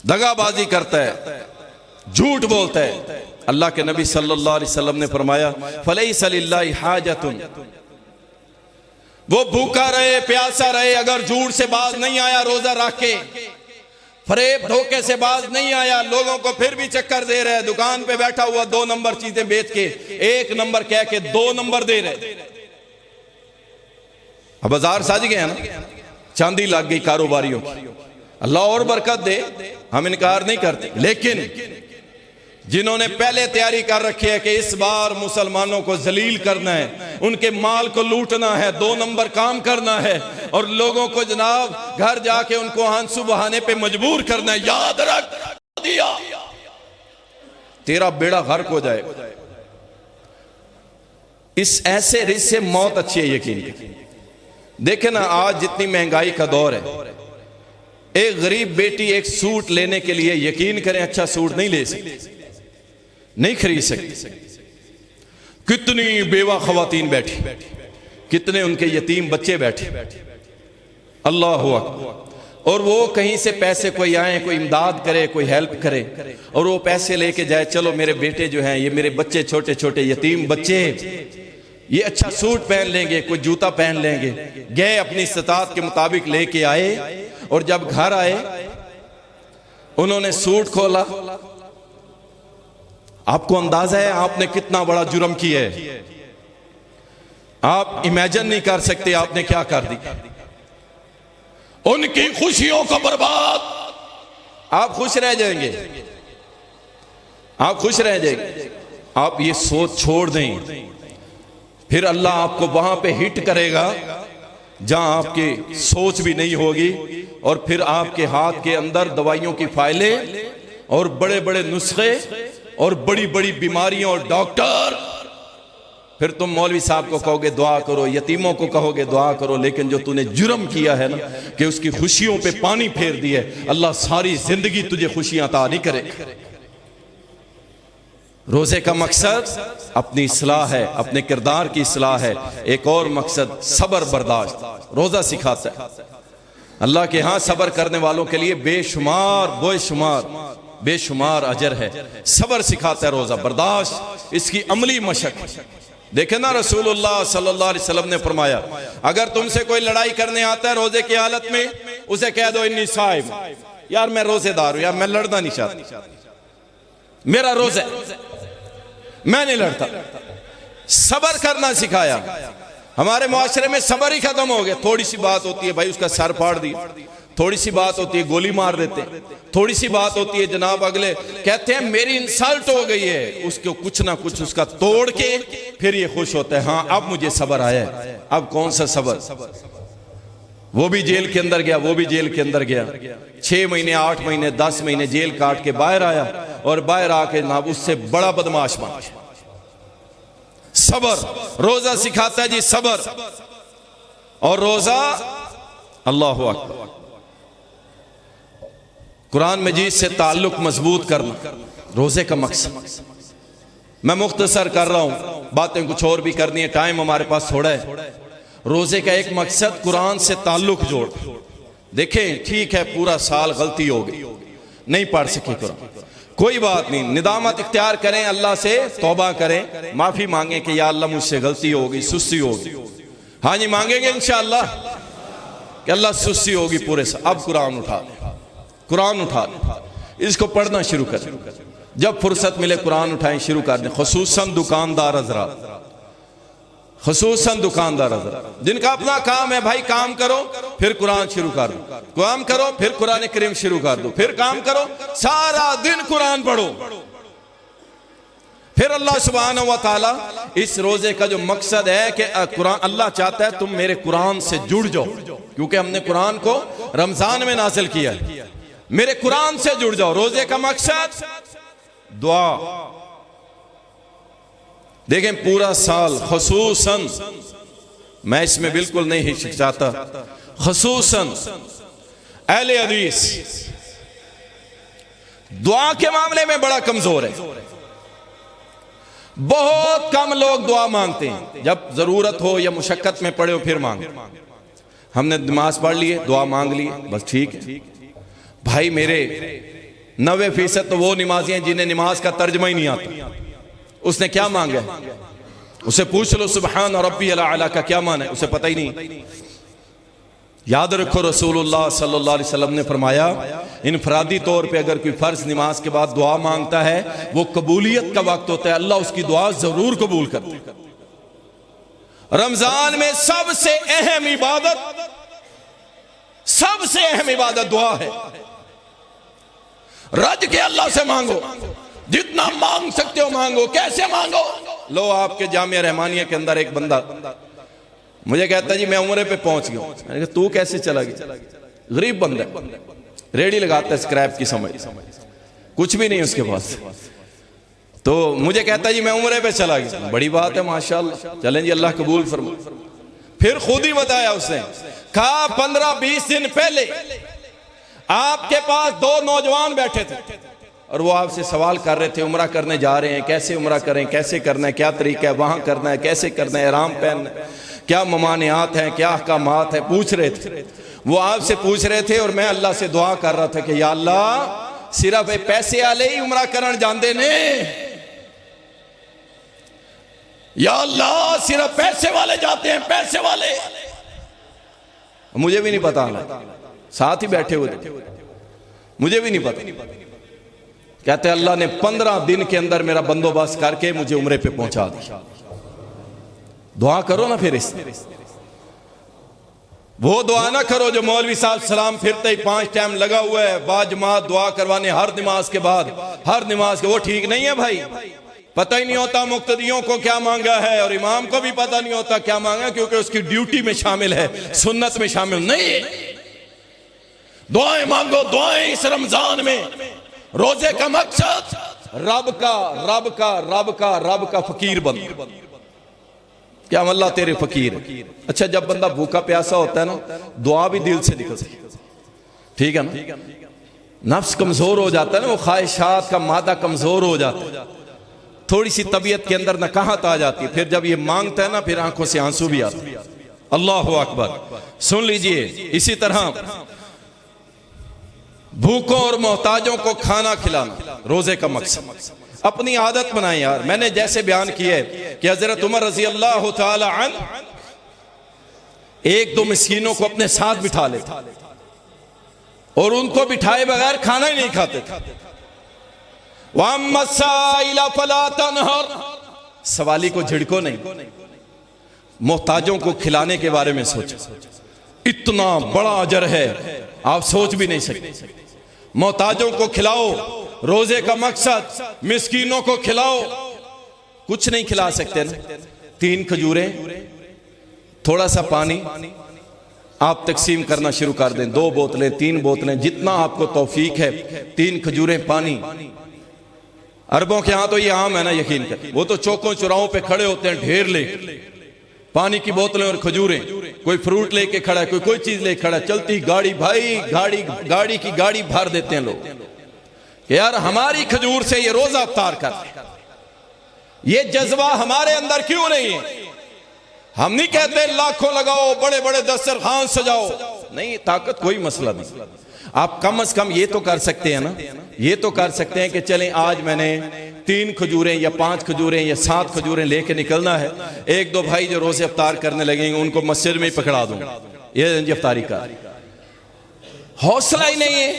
दगाबाजी करता है, झूठ बोलता है, अल्लाह के नबी सल्लल्लाहु अलैहि वसल्लम ने फरमाया, फलैसा लिल्लाहि हाजतुन, वो भूखा रहे, प्यासा रहे, अगर झूठ से बाज नहीं आया, रोजा रख के, फरेब धोखे से बाज नहीं आया, लोगों को फिर भी चक्कर दे रहे, दुकान पे बैठा हुआ 2 नंबर चीजें बेच के 1 नंबर कह के 2 नंबर दे रहे, अब बाजार सज गए ना, चांदी लग गई कारोबारियों की। अल्लाह और बरकत दे, हम इनकार नहीं करते, लेकिन जिन्होंने पहले तैयारी कर रखी है कि इस बार मुसलमानों को जलील करना है, उनके माल को लूटना है, 2 नंबर काम करना है और लोगों को जनाब घर जाके उनको आंसू बहाने पे मजबूर करना है, याद रख दिया तेरा बेड़ा गर्क हो जाएगा। इस ऐसे रिस्क से मौत अच्छी है, यकीन देखे ना। आज जितनी महंगाई का दौर है, एक गरीब बेटी एक सूट लेने के लिए, यकीन करें, अच्छा सूट नहीं ले सकती, नहीं खरीद सकती। कितनी बेवा खवातीन बैठी, कितने उनके यतीम बच्चे बैठे। अल्लाह अकबर। और वो कहीं से पैसे कोई आए, कोई इमदाद करे, कोई हेल्प करे, और वो पैसे लेके जाए, चलो मेरे बेटे जो हैं, ये मेरे बच्चे छोटे छोटे यतीम बच्चे, ये अच्छा सूट पहन लेंगे, कोई जूता पहन लेंगे। गए अपनी इस्तात के मुताबिक लेके आए, और जब घर आए उन्होंने सूट खोला। आपको अंदाजा है आपने कितना बड़ा जुर्म किया है? आप इमेजिन नहीं कर सकते आपने क्या कर दिया। उनकी खुशियों को बर्बाद। आप खुश रह जाएंगे, आप खुश रह जाएंगे। आप ये सोच छोड़ दें, फिर अल्लाह आपको वहां पे हिट करेगा जहां आपकी सोच भी नहीं होगी, और फिर आपके हाथ के अंदर दवाइयों की फाइलें और बड़े बड़े नुस्खे और बड़ी बड़ी बीमारियां और डॉक्टर। फिर तुम मौलवी साहब को कहोगे दुआ करो, यतीमों को कहोगे दुआ करो, लेकिन जो तूने जुर्म किया है ना कि उसकी खुशियों पे पानी फेर दिया, अल्लाह सारी जिंदगी तुझे खुशियां अता नहीं करेगा। रोजे का मकसद अपनी इस्लाह है, अपने किरदार की इस्लाह है। एक और मकसद सबर बर्दाश्त रोजा सिखाता है। अल्लाह के यहाँ सबर करने वालों के लिए बेशुमार अजर है। सबर सिखाता है रोजा, बर्दाश्त, इसकी अमली मशक। देखे ना रसूलुल्लाह सल्लल्लाहु अलैहि वसल्लम ने फरमाया, अगर तुमसे कोई लड़ाई करने आता है रोजे की हालत में, उसे कह दो इन्नी साइम, यार मैं रोजेदार हूं, यार मैं लड़ना नहीं चाहता, मेरा रोजा, मैं नहीं लड़ता। सबर करना सिखाया। हमारे मुआशरे में सबर ही खत्म हो गया। थोड़ी सी बात होती है भाई उसका सर फाड़ दिया, थोड़ी सी बात होती है गोली मार देते, थोड़ी सी बात होती है जनाब अगले कहते हैं मेरी इंसल्ट हो गई है, उसको कुछ ना कुछ उसका तोड़ के फिर ये खुश होता है, हाँ अब मुझे सबर आया है। अब कौन सा सबर? वो भी जेल के अंदर गया, वो भी जेल के अंदर गया, 6 महीने 8 महीने 10 महीने जेल काट के बाहर आया, और बाहर आके ना उससे बड़ा बदमाश बना। सबर रोजा सिखाता है जी, सबर। और रोजा अल्लाहु अकबर, कुरान मजीद से ताल्लुक मजबूत करना रोजे का मकसद। मैं मुख्तसर कर रहा हूं, बातें कुछ और भी करनी है, टाइम हमारे पास थोड़ा है। रोजे का एक मकसद कुरान से ताल्लुक जोड़। देखें ठीक है पूरा साल गलती हो गई, नहीं पढ़ सके कुरान, कोई बात नहीं, निदामत इख्तियार करें, अल्लाह से तौबा करें, माफी मांगे कि या अल्लाह मुझसे गलती होगी, सुस्ती होगी। हाँ जी मांगेंगे इंशाअल्लाह कि अल्लाह सुस्ती होगी पूरे साल। अब कुरान उठा ले, कुरान उठा ले, इसको पढ़ना शुरू करें। जब फुर्सत मिले कुरान उठाएं, शुरू कर दें। खुसूसन दुकानदार हज़रात, खुसूसन दुकानदार हज़रात जिनका अपना काम है, भाई काम करो फिर कुरान शुरू कर दो, काम करो फिर कुरान करीम शुरू कर दो, फिर काम करो, सारा दिन कुरान पढ़ो। फिर अल्लाह सुब्हानहू व तआला इस रोजे का जो मकसद है कि कुरान, अल्लाह चाहता है तुम मेरे कुरान से जुड़ जाओ, क्योंकि हमने कुरान को रमजान में नाज़िल किया है। मेरे कुरान से जुड़ जाओ। रोजे का मकसद दुआ। देखें पूरा साल खुसूसन, मैं इसमें बिल्कुल नहीं चाहता, खुसूसन अहले हदीस दुआ के मामले में बड़ा कमजोर है। बहुत कम लोग दुआ मांगते हैं, जब जरूरत हो या मुशक्कत में पड़े हो फिर मांग। हमने नमाज पढ़ ली है, दुआ मांग ली, बस ठीक है। भाई मेरे 90% तो वो नमाजी हैं जिन्हें नमाज का तर्जमा ही नहीं आता। उसने क्या मांगा है उसे पूछ लो, सुबहान रब्बियल आला का क्या माना है, उसे पता ही नहीं। याद रखो रसूलुल्लाह सल्लल्लाहु अलैहि वसल्लम ने फरमाया, इनफरादी तौर पे अगर कोई फर्ज नमाज के बाद दुआ मांगता है, वो कबूलियत का वक्त होता है, अल्लाह उसकी दुआ जरूर कबूल करता है। रमजान में सबसे अहम इबादत दुआ है। रज के अल्लाह से मांगो, जितना मांग सकते हो मांगो। कैसे मांगो? लो आपके जामिया रहमानिया के अंदर एक बंदा मुझे कहता जी मैं उम्रे पे पहुंच गया। मैंने कहा तू कैसे चला गया? गरीब बंदा, रेडी लगाता है स्क्रैप की, समझ कुछ भी नहीं उसके पास। तो मुझे कहता जी मैं उम्रे पे चला गया। बड़ी बात है माशाल्लाह, चलें जी अल्लाह कबूल फरमा। फिर खुद ही बताया उसने, कहा 15-20 दिन पहले आपके पास 2 नौजवान बैठे थे और वो आपसे सवाल कर रहे थे, उम्रा करने जा रहे हैं, कैसे उम्रा करें, कैसे करना है, क्या तरीका है, वहां करना है, कैसे करना है, ihram पहनना है, क्या ममानियात हैं, क्या अहकामात है, पूछ रहे थे। वो आपसे पूछ रहे थे और मैं अल्लाह से दुआ कर रहा था कि या अल्लाह सिर्फ पैसे वाले ही उमरा करन जाते ने, या अल्लाह सिर्फ पैसे वाले जाते हैं, पैसे वाले। मुझे भी नहीं पता, साथ ही बैठे हुए थे, मुझे भी नहीं पता। कहते अल्लाह ने 15 दिन के अंदर मेरा बंदोबस्त करके मुझे उम्रे पे पहुंचा दिया। दुआ करो ना फिर इस वो दुआ ना करो जो मौलवी साहब सलाम फिरते ही 5 टाइम लगा हुआ है बाजमात दुआ करवाने हर नमाज के बाद, हर नमाज के। वो ठीक नहीं है भाई। पता ही नहीं होता मुक्तदियों को क्या मांगा है और इमाम को भी पता नहीं होता क्या मांगा, क्योंकि उसकी ड्यूटी में शामिल है, सुन्नत में शामिल नहीं। दुआएं मांगो, दुआएं इस रमजान में। रोजे का मकसद रब का रब का रब का रब का फकीर बन, क्या अल्लाह तेरे फकीर। अच्छा, जब बंदा भूखा प्यासा होता है ना, दुआ भी दिल से निकलती, ठीक है ना। नफ्स कमजोर हो जाता है ना, वो ख्वाहिशात का मादा कमजोर हो जाता है, थोड़ी सी तबीयत के अंदर नकाहत आ जाती है। फिर जब ये मांगता है ना, फिर आंखों से आंसू भी आते हैं। अल्लाह अकबर। सुन लीजिए, इसी तरह भूखों और मोहताजों को खाना खिलाना रोजे का मकसद। अपनी आदत बनाएं यार। मैंने जैसे बयान किया है कि हजरत उमर रजी अल्लाह तआला अन्हु 1-2 मिस्कीनों को अपने साथ बिठा लेते और उनको बिठाए बगैर खाना ही नहीं खाते थे। सवाली को झिड़को नहीं, मोहताजों को खिलाने के बारे में सोचो। इतना बड़ा अजर है, आप सोच भी नहीं सकते। मोहताजों को खिलाओ, रोजे का मकसद मिस्कीनों को खिलाओ। कुछ नहीं खिला सकते ना, 3 खजूरें, थोड़ा सा पानी आप तकसीम करना शुरू कर दें। 2 बोतलें, 3 बोतलें, जितना आपको तौफीक है। 3 खजूरें, पानी। अरबों के यहां तो ये आम है ना, यकीन कर। वो तो चौकों चौराहों पे खड़े होते हैं ढेर ले, पानी की बोतलें और खजूरें। कोई फ्रूट लेके खड़ा है, कोई चीज लेके खड़ा है, चलती गाड़ी भाई, गाड़ी की गाड़ी भर देते हैं लोग। यार हमारी खजूर से ये रोजा अफ्तार कर, ये जज्बा हमारे अंदर क्यों नहीं है? हम नहीं कहते लाखों लगाओ, बड़े बड़े दस्तरखान सजाओ, नहीं, ताकत कोई मसला नहीं। आप कम से कम ये तो कर सकते हैं ना, ये तो कर सकते हैं कि चलें आज मैंने 3 खजूरें या 5 खजूरें या 7 खजूरें लेके निकलना है। 1-2 भाई जो रोजे अफ्तार करने लगेंगे उनको मस्जिद में ही पकड़ा दूं, ये अफ्तारी का हौसला ही नहीं है,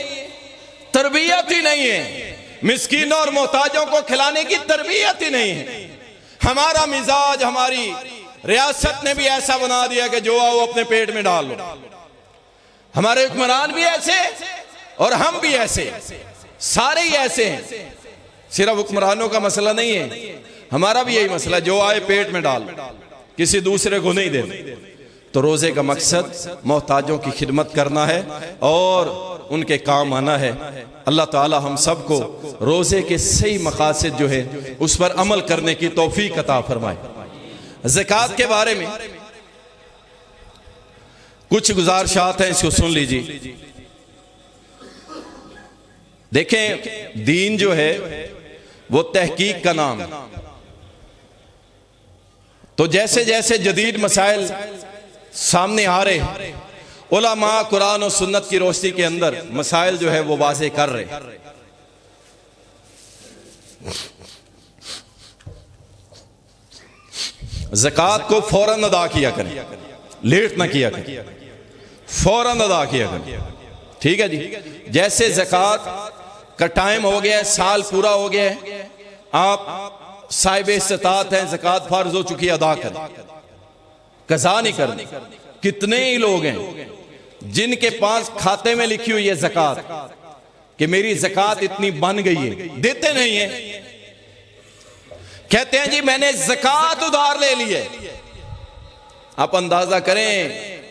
तरबियत ही नहीं है। मिस्कीनों और मोहताजों को खिलाने की तरबियत ही नहीं है। हमारा मिजाज, हमारी रियासत ने भी ऐसा बना दिया कि जो आओ अपने पेट में डाल लो। हमारे हुक्मरान भी ऐसे और हम भी ऐसे, सारे ही ऐसे हैं। सिर्फ हुक्मरानों का मसला नहीं है, हमारा भी यही मसला, जो आए पेट में डाल, किसी दूसरे को नहीं देना। तो रोजे का मकसद मोहताजों की खिदमत करना है और उनके काम आना है। अल्लाह ताला हम सबको रोजे के सही मकासद जो है उस पर अमल करने की तौफीक अता फरमाए। ज़कात के बारे में कुछ गुजारिशात हैं, इसको सुन लीजिए। देखें, दीन जो है वो तहकीक का नाम है। तो जैसे जैसे जदीद मसाइल सामने आ रहे हैं, उलमा कुरान और सुन्नत की रोशनी के अंदर मसाइल जो है वो वाज़े कर रहे। ज़कात को फौरन अदा किया करें, लेट ना किया करें, फौरन अदा किया करें, ठीक है जी। जैसे ज़कात का टाइम हो गया है, साल पूरा हो गया है, आप साहिब इस्तात हैं, ज़कात फर्ज हो चुकी है, अदा करें, कज़ा नहीं करनी। कितने ही लोग हैं जिनके पास खाते में लिखी हुई है ज़कात कि मेरी ज़कात इतनी बन गई है, देते नहीं है। कहते हैं जी मैंने ज़कात उधार ले ली है। आप अंदाजा करें,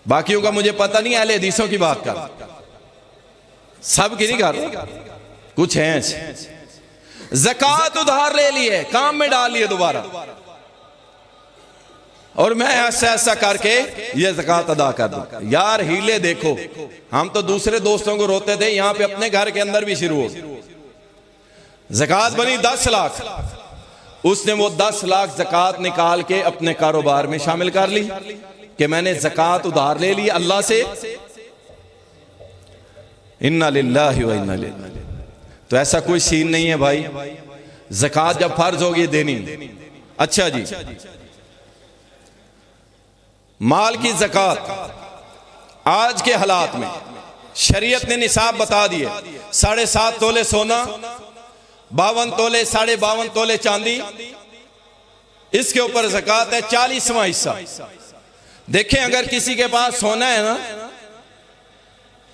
बाकियों का मुझे पता नहीं, अहले हदीसों की बात कर, सब की नहीं कर, कुछ हैं ऐसे। ज़कात उधार ले ली है, काम में डाल लिए दोबारा, और मैं ऐसा ऐसा करके ये ज़कात अदा कर दूं। यार हीले देखो, हम तो दूसरे दोस्तों को रोते थे, यहां पे अपने घर के अंदर भी शुरू हो। ज़कात बनी 10 लाख, उसने वो 10 लाख ज़कात निकाल के अपने कारोबार में शामिल कर ली कि मैंने ज़कात उधार ले ली अल्लाह से, इन्ना लिल्लाहि व इन्ना इलैहि राजिऊन। तो ऐसा कोई सीन नहीं है भाई, ज़कात जब फर्ज होगी देनी। अच्छा जी, माल की ज़कात आज के हालात में शरीयत ने निसाब बता दिए, 7.5 तोले सोना, 52 तोले 52.5 तोले चांदी, इसके ऊपर ज़कात है 40वां हिस्सा। देखें, अगर किसी के पास सोना है ना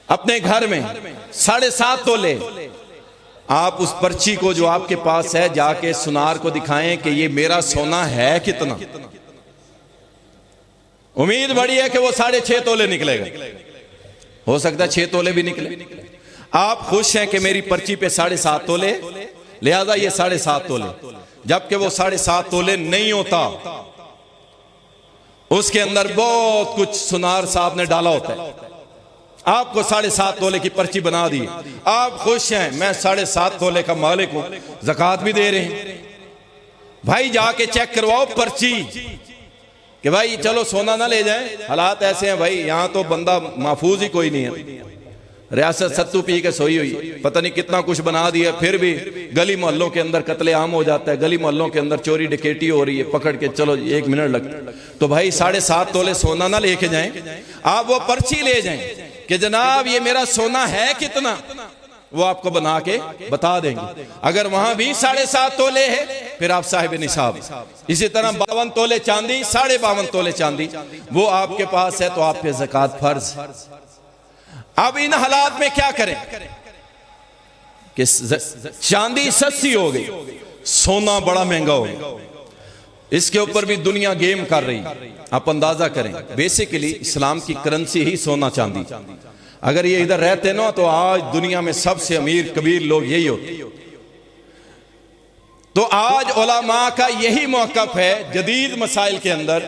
अपने घर में 7.5 तोले, आप उस पर्ची को जो आपके पास है जाके सुनार को दिखाएं कि ये मेरा सोना है कितना। उम्मीद बड़ी है कि वो 6.5 तोले निकलेगा, हो सकता है 6 तोले भी निकले। आप खुश हैं कि मेरी पर्ची पे 7.5 तोले, लिहाजा ये 7.5 तोले, जबकि वो 7.5 तोले नहीं होता, उसके अंदर बहुत कुछ सुनार साहब ने डाला होता है। आपको 7.5 तोले की पर्ची बना दी, आप खुश हैं मैं 7.5 तोले का मालिक हूं, ज़कात भी दे रहे हैं। भाई जाके चेक करवाओ पर्ची कि भाई चलो सोना ना ले जाए, हालात ऐसे हैं भाई, यहां तो बंदा महफूज ही कोई नहीं है। रियासत सत्तू पी के सोई हुई, पता नहीं कितना कुछ बना दिया, फिर भी गली मोहल्लों के अंदर कत्ले आम हो जाता है, गली मोहल्लों के अंदर चोरी डकैती हो रही है, पकड़ के चलो 1 मिनट लगता। तो भाई 7.5 तोले सोना ना लेके जाएं, आप वो पर्ची ले जाएं कि जनाब ये मेरा सोना है कितना, वो आपको बना के बता देंगे। अगर वहां भी 7.5 तोले है फिर आप साहिब निसाब। इसी तरह 52 तोले चांदी, 52.5 तोले चांदी वो आपके पास है तो आप पे ज़कात फर्ज। अब इन हालात में क्या करें कि चांदी सस्ती हो गई, सोना बड़ा महंगा हो गया, इसके ऊपर भी दुनिया गेम कर रही। आप अंदाजा करें, बेसिकली इस्लाम की करेंसी ही सोना चांदी। अगर ये इधर रहते ना तो आज दुनिया में सबसे अमीर कबीर लोग यही होते। तो आज उलमा का यही मौक़िफ़ है जदीद मसाइल के अंदर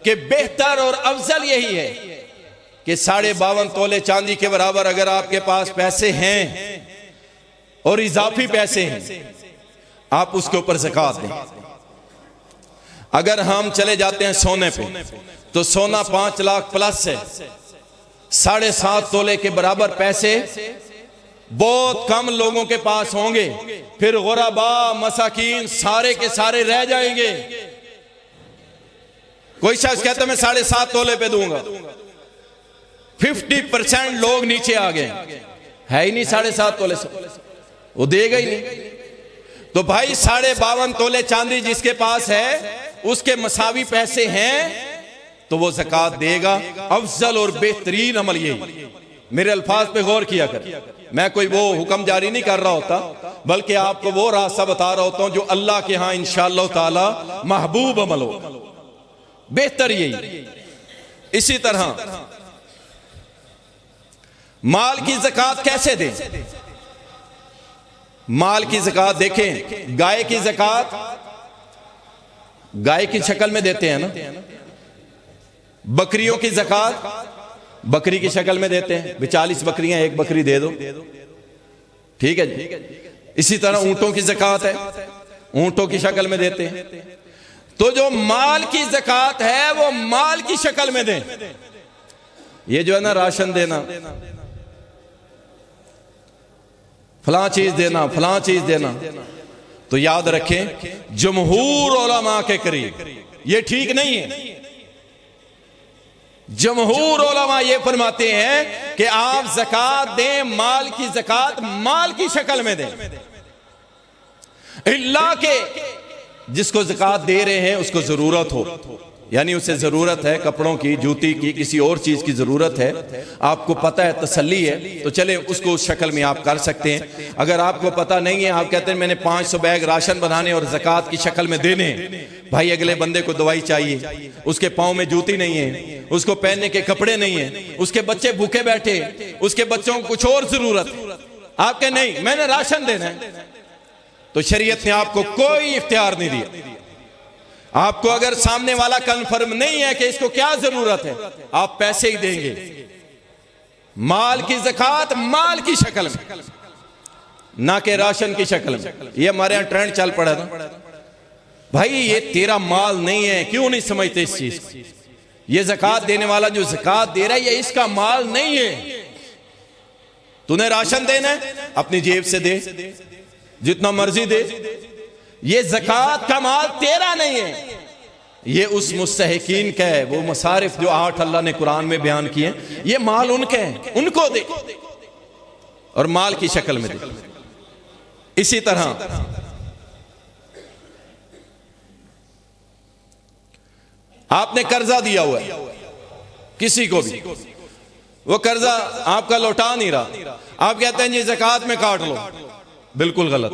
कि बेहतर और अफजल यही है कि 52.5 तोले चांदी के बराबर अगर आपके पास पैसे हैं और इजाफी पैसे हैं, आप उसके ऊपर ज़कात दें। अगर हम चले जाते हैं सोने पे तो सोना 5 लाख प्लस है, 7.5 तोले के बराबर पैसे बहुत कम लोगों के पास होंगे, फिर गुरबा मसाकीन सारे के सारे रह जाएंगे। कोई शख्स कहता मैं 7.5 तोले पे दूंगा, 50% लोग नीचे आ गए, है ही नहीं 7.5 तोले से, वो देगा ही नहीं। तो भाई 52.5 तोले चांदी जिसके पास है उसके मसावी पैसे हैं तो वो ज़कात देगा। अफजल और बेहतरीन अमल यही। मेरे अल्फाज पे गौर किया कर, मैं कोई वो हुक्म जारी नहीं कर रहा होता, बल्कि आपको वो रास्ता बता रहा होता हूं जो अल्लाह के यहां इंशाअल्लाह ताला महबूब अमल हो, बेहतर यही। इसी तरह माल की ज़कात कैसे दें? माल की ज़कात देखें, गाय की ज़कात गाय की शक्ल में देते हैं ना, बकरियों की ज़कात बकरी की शक्ल में देते हैं, 40 बकरियां 1 बकरी दे दो, ठीक है जी। इसी तरह ऊंटों की ज़कात है, ऊंटों की शक्ल में देते हैं। तो जो माल की ज़कात है वो माल की शक्ल में दें। ये जो है ना राशन देना, फलां चीज देना, फलां चीज देना, तो याद रखें जमहूर उलमा के करीब ये ठीक नहीं है। जमहूर उलमा ये फरमाते हैं कि आप ज़कात दें, माल की ज़कात माल की शक्ल में दें, इल्ला के जिसको ज़कात दे रहे हैं उसको जरूरत हो, यानी उसे जरूरत है कपड़ों की, जूती की, किसी और चीज की जरूरत है, आपको पता है, तसल्ली है, तो चले उसको उस शक्ल में आप कर सकते हैं। अगर आपको पता नहीं है, आप कहते हैं मैंने 500 बैग राशन बनाने और ज़कात की शक्ल में देने, भाई अगले बंदे को दवाई चाहिए, उसके पाँव में जूती नहीं है, उसको पहनने के कपड़े नहीं है, उसके बच्चे भूखे बैठे, उसके बच्चों को कुछ और जरूरत, आप कहें नहीं मैंने राशन देना है, तो शरीयत ने आपको कोई इख्तियार नहीं दिया। आपको अगर सामने वाला कन्फर्म नहीं है कि इसको क्या जरूरत है, आप पैसे ही देंगे। माल की ज़कात माल की शक्ल में, ना कि राशन की शक्ल में। ये हमारे यहां ट्रेंड चल पड़ा ना, भाई ये तेरा माल नहीं है, क्यों नहीं समझते इस चीज को, ये ज़कात देने वाला जो ज़कात दे रहा है ये इसका माल नहीं है। तूने राशन देना है अपनी जेब से दे, जितना मर्जी दे, ये ज़कात का माल तेरा नहीं है, ये उस मुस्तहिकीन का है। वो मसारिफ जो 8 अल्लाह ने कुरान में बयान किए, ये माल उनके हैं, उनको दे और माल की शक्ल में दे। इसी तरह आपने कर्जा दिया हुआ है किसी को भी, वो कर्जा आपका लौटा नहीं रहा, आप कहते हैं जी ज़कात में काट लो। बिल्कुल गलत,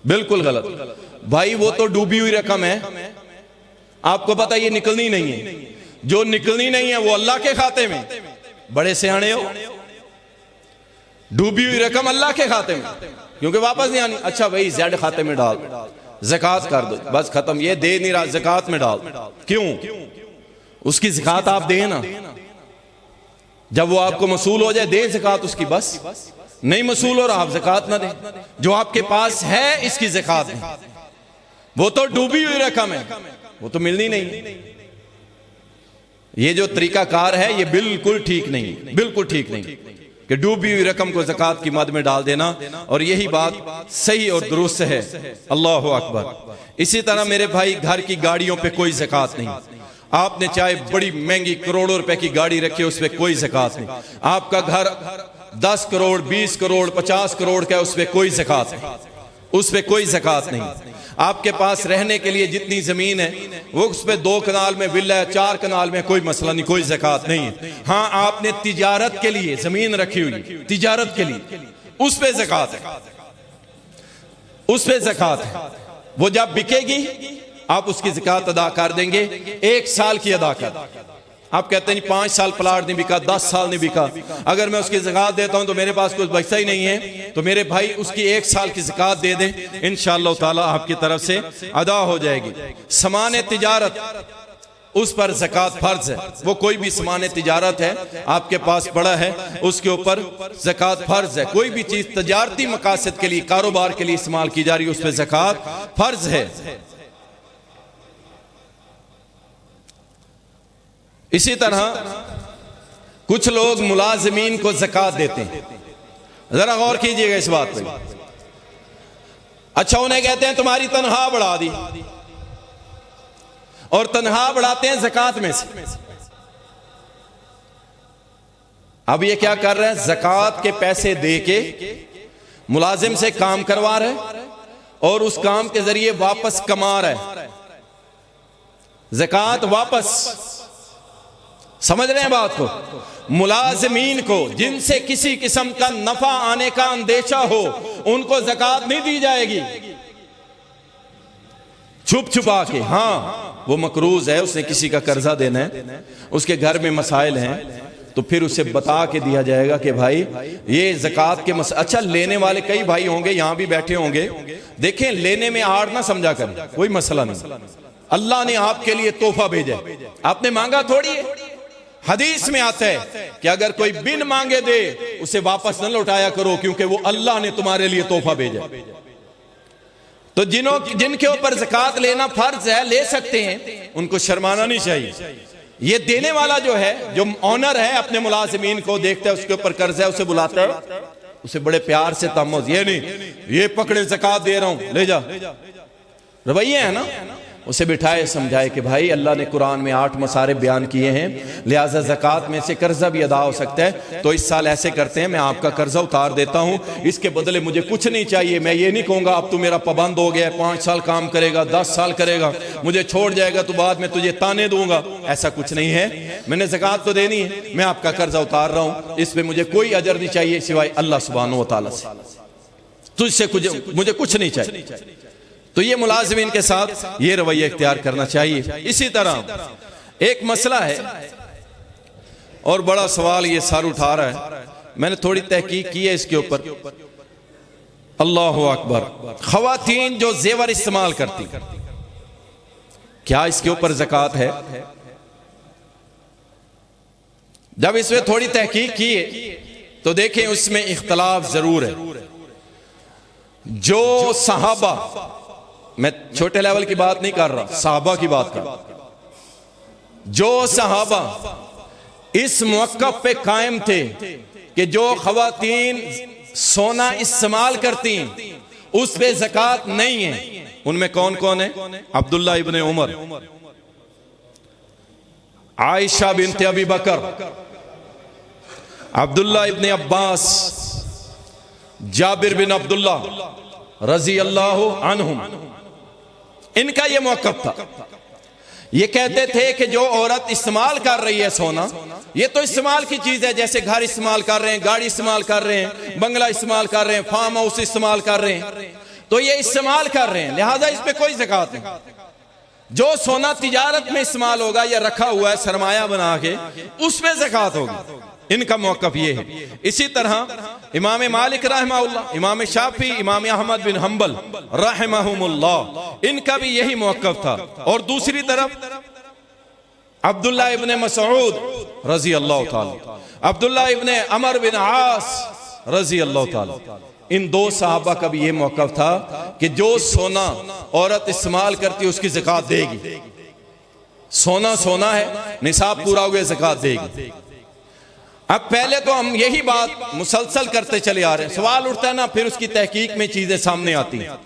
बिल्कुल गलत भाई। वो तो डूबी हुई रकम है, आपको पता ये निकलनी नहीं है। जो निकलनी नहीं है वो अल्लाह के खाते में, बड़े सियाने हो। डूबी हुई रकम अल्लाह के खाते में, क्योंकि वापस नहीं आनी। अच्छा भाई ज़ेड खाते में डाल, ज़कात कर दो, बस खत्म। ये दे नहीं रहा, ज़कात में डाल। क्यों? उसकी ज़कात आप दें ना, जब वो आपको मसूल हो जाए दे ज़कात उसकी। बस नहीं मसूल हो रहा, आप ज़कात ना दें। जो आपके पास है इसकी ज़कात है, वो तो डूबी हुई रकम है, वो तो मिलनी नहीं। ये जो तरीकाकार है ये बिल्कुल ठीक नहीं, बिल्कुल ठीक नहीं कि डूबी हुई रकम को ज़कात की मद में डाल देना, और यही बात सही और दुरुस्त है। अल्लाह अकबर। इसी तरह मेरे भाई घर की गाड़ियों पे कोई ज़कात नहीं। आपने चाहे बड़ी महंगी करोड़ों रुपए की गाड़ी रखी है, उस पर कोई ज़कात नहीं। आपका घर 10 करोड़ 20 करोड़ 50 करोड़ का है, उस पर कोई ज़कात नहीं, उस पर कोई ज़कात नहीं। आपके पास रहने के लिए जितनी जमीन है वो उस पर 2 कनाल में विला है, 4 कनाल में, कोई मसला नहीं, कोई ज़कात नहीं है। हाँ आपने तिजारत के लिए जमीन रखी हुई, तिजारत के लिए, उस पे ज़कात है, उस पे ज़कात है। वो जब बिकेगी आप उसकी ज़कात अदा कर देंगे, 1 साल की अदा कर। आप कहते हैं 5 साल प्लाट नहीं बिका, 10 साल नहीं बिका, अगर मैं उसकी ज़कात देता हूं तो मेरे पास कुछ बचता ही नहीं है, तो मेरे भाई उसकी 1 साल की ज़कात दे दें, इंशाअल्लाह ताला आपकी तरफ से अदा हो जाएगी। समान तिजारत, उस पर ज़कात फर्ज है। वो कोई भी समान तिजारत है आपके पास पड़ा है, उसके ऊपर ज़कात फर्ज है। कोई भी चीज़ तजारती मकासद के लिए, कारोबार के लिए इस्तेमाल की जा रही है, उस पर ज़कात फर्ज है। इसी तरह कुछ लोग मुलाजिमीन को ज़कात देते हैं, जरा गौर कीजिएगा इस बात पे। अच्छा उन्हें कहते हैं तुम्हारी तनख्वाह बढ़ा दी, और तनख्वाह बढ़ाते हैं ज़कात में से। अब ये क्या कर रहे हैं, ज़कात के पैसे दे के मुलाजिम से काम करवा रहे और उस काम के जरिए वापस कमा रहे, ज़कात वापस। समझ रहे हैं बात को? मुलाजिमीन को जिनसे किसी किस्म का नफा आने का अंदेशा हो, उनको ज़कात नहीं दी जाएगी छुप छुपा के। हाँ वो मकरूज है, उसने किसी का कर्जा देना है, उसके घर में मसाइल हैं, तो फिर उसे बता के दिया जाएगा कि भाई ये ज़कात के अच्छा लेने वाले कई भाई होंगे यहां भी बैठे होंगे, देखें लेने में आड़ ना समझा करें, कोई मसला नहीं। अल्लाह ने आपके लिए तोहफा भेजा, आपने मांगा थोड़ी है। हदीस में आता है कि अगर कोई बिन मांगे दे उसे वापस न लौटाया करो, क्योंकि वो अल्लाह ने तुम्हारे लिए तोहफा भेजा। तो जिनके ऊपर ज़कात लेना फर्ज है ले सकते हैं, उनको शर्माना नहीं चाहिए। ये देने वाला जो है, जो ऑनर है अपने मुलाजिमीन को देखता है उसके ऊपर कर्ज है, उसे बुलाता है, उसे बड़े प्यार से तमोज, ये नहीं ये पकड़े ज़कात दे रहा हूं ले जा, रवैये है ना। उसे बिठाए समझाए कि भाई अल्लाह ने कुरान में 8 मसारे बयान किए हैं, लिहाजा ज़कात में से कर्जा भी अदा हो सकता है। तो इस साल ऐसे करते हैं, मैं आपका कर्जा उतार देता हूं, इसके बदले मुझे कुछ नहीं चाहिए। मैं ये नहीं कहूँगा अब तू मेरा पाबंद हो गया, 5 साल काम करेगा, 10 साल करेगा, मुझे छोड़ जाएगा तो बाद में तुझे ताने दूंगा, ऐसा कुछ नहीं है। मैंने ज़कात तो देनी है, मैं आपका कर्जा उतार रहा हूँ, इसमें मुझे कोई अजर नहीं चाहिए सिवाय अल्लाह सुब्हानहू व तआला से, तुझसे मुझे कुछ नहीं चाहिए। तो ये मुलाजिमीन के साथ ये रवैया इख्तियार करना चाहिए। इसी तरह एक मसला है और बड़ा सवाल ये सर उठा रहा है, मैंने थोड़ी तहकीक की है इसके ऊपर। अल्लाह अकबर, ख़वातीन जो जेवर इस्तेमाल करती, क्या इसके ऊपर ज़कात है? जब इसमें थोड़ी तहकीक की तो देखें उसमें इख्तलाफ जरूर है। जो सहाबा, मैं छोटे लेवल की बात नहीं कर रहा, सहाबा की बात कर रहा, जो सहाबा इस मौक़िफ़ पे कायम थे कि जो ख़वातीन सोना इस्तेमाल करती हैं उस पे ज़कात नहीं है, उनमें कौन कौन है? अब्दुल्ला इब्ने उमर, आयशा बिन्त अबी बकर, अब्दुल्ला इब्ने अब्बास, जाबिर बिन अब्दुल्ला रजी अल्लाहु अन्हुम। इनका यह मौक़िफ़ था। ये कहते थे कि जो औरत इस्तेमाल कर रही है सोना, ये तो इस्तेमाल की चीज है, जैसे घर इस्तेमाल कर रहे हैं, गाड़ी इस्तेमाल कर रहे हैं, बंगला इस्तेमाल कर रहे हैं, फार्म हाउस इस्तेमाल कर रहे हैं, तो ये इस्तेमाल कर रहे हैं, लिहाजा इस पे कोई ज़कात नहीं। जो सोना तिजारत में इस्तेमाल होगा या रखा हुआ है सरमाया बना के, उसमें ज़कात होगी। इनका मौक़िफ़ ये है। इसी तरह इमाम मालिक रहमहुल्लाह, इमाम शाफी, इमाम अहमद बिन हम्बल रहमहुमुल्लाह, इनका भी यही मौक़िफ़ था। और दूसरी तरफ अब्दुल्ला इब्ने मसऊद रजी अल्लाह ताला, अब्दुल्ला इब्ने अमर बिन आस रजी अल्लाह ताला, इन दो सहाबा का भी ये मौक़िफ़ था कि जो सोना औरत इस्तेमाल करती है उसकी ज़कात देगी। सोना सोना है, निसाब पूरा हुआ, ज़कात देगी। अब पहले तो हम यही बात मुसलसल करते चले आ रहे हैं, सवाल उठता है ना, फिर उसकी तहकीक में चीजें सामने आती हैं।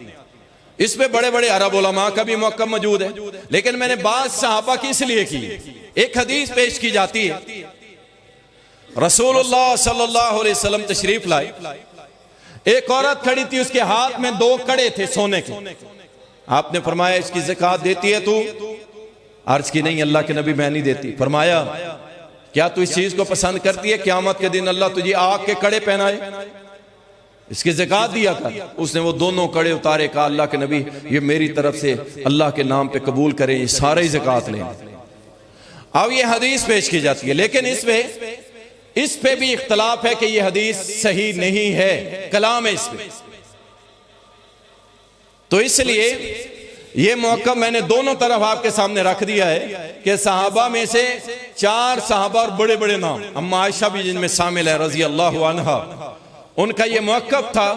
इस पे बड़े बड़े अरब उलमा का भी मौक़िफ़ मौजूद है, लेकिन मैंने बात सहाबा की इसलिए की। एक हदीस पेश की जाती है, रसूलुल्लाह सल्लल्लाहु अलैहि वसल्लम तशरीफ लाए, एक औरत खड़ी थी, उसके हाथ में 2 कड़े थे सोने के। आपने फरमाया इसकी ज़कात देती है तू? अर्ज की नहीं अल्लाह के नबी मैं नहीं देती। फरमाया क्या तू इस चीज को पसंद करती है क़यामत के दिन अल्लाह तुझे आग के कड़े पहनाए, इसकी ज़कात दिया कर। उसने वो दोनों कड़े उतारे, कहा अल्लाह के नबी ये मेरी तरफ से अल्लाह के नाम पे कबूल करें, ये सारे ही ज़कात लें। अब ये हदीस पेश की जाती है, लेकिन इस पे भी इख्तलाफ है कि ये हदीस सही नहीं है, कलाम है इस पे। तो इसलिए ये मौक़िफ़ मैंने दोनों तरफ आपके सामने रख दिया है कि सहाबा में से 4 सहाबा और बड़े बड़े नाम, अम्मा आयशा भी जिनमें शामिल है रजी अल्लाह अन्हा, उनका ये मौक़िफ़ था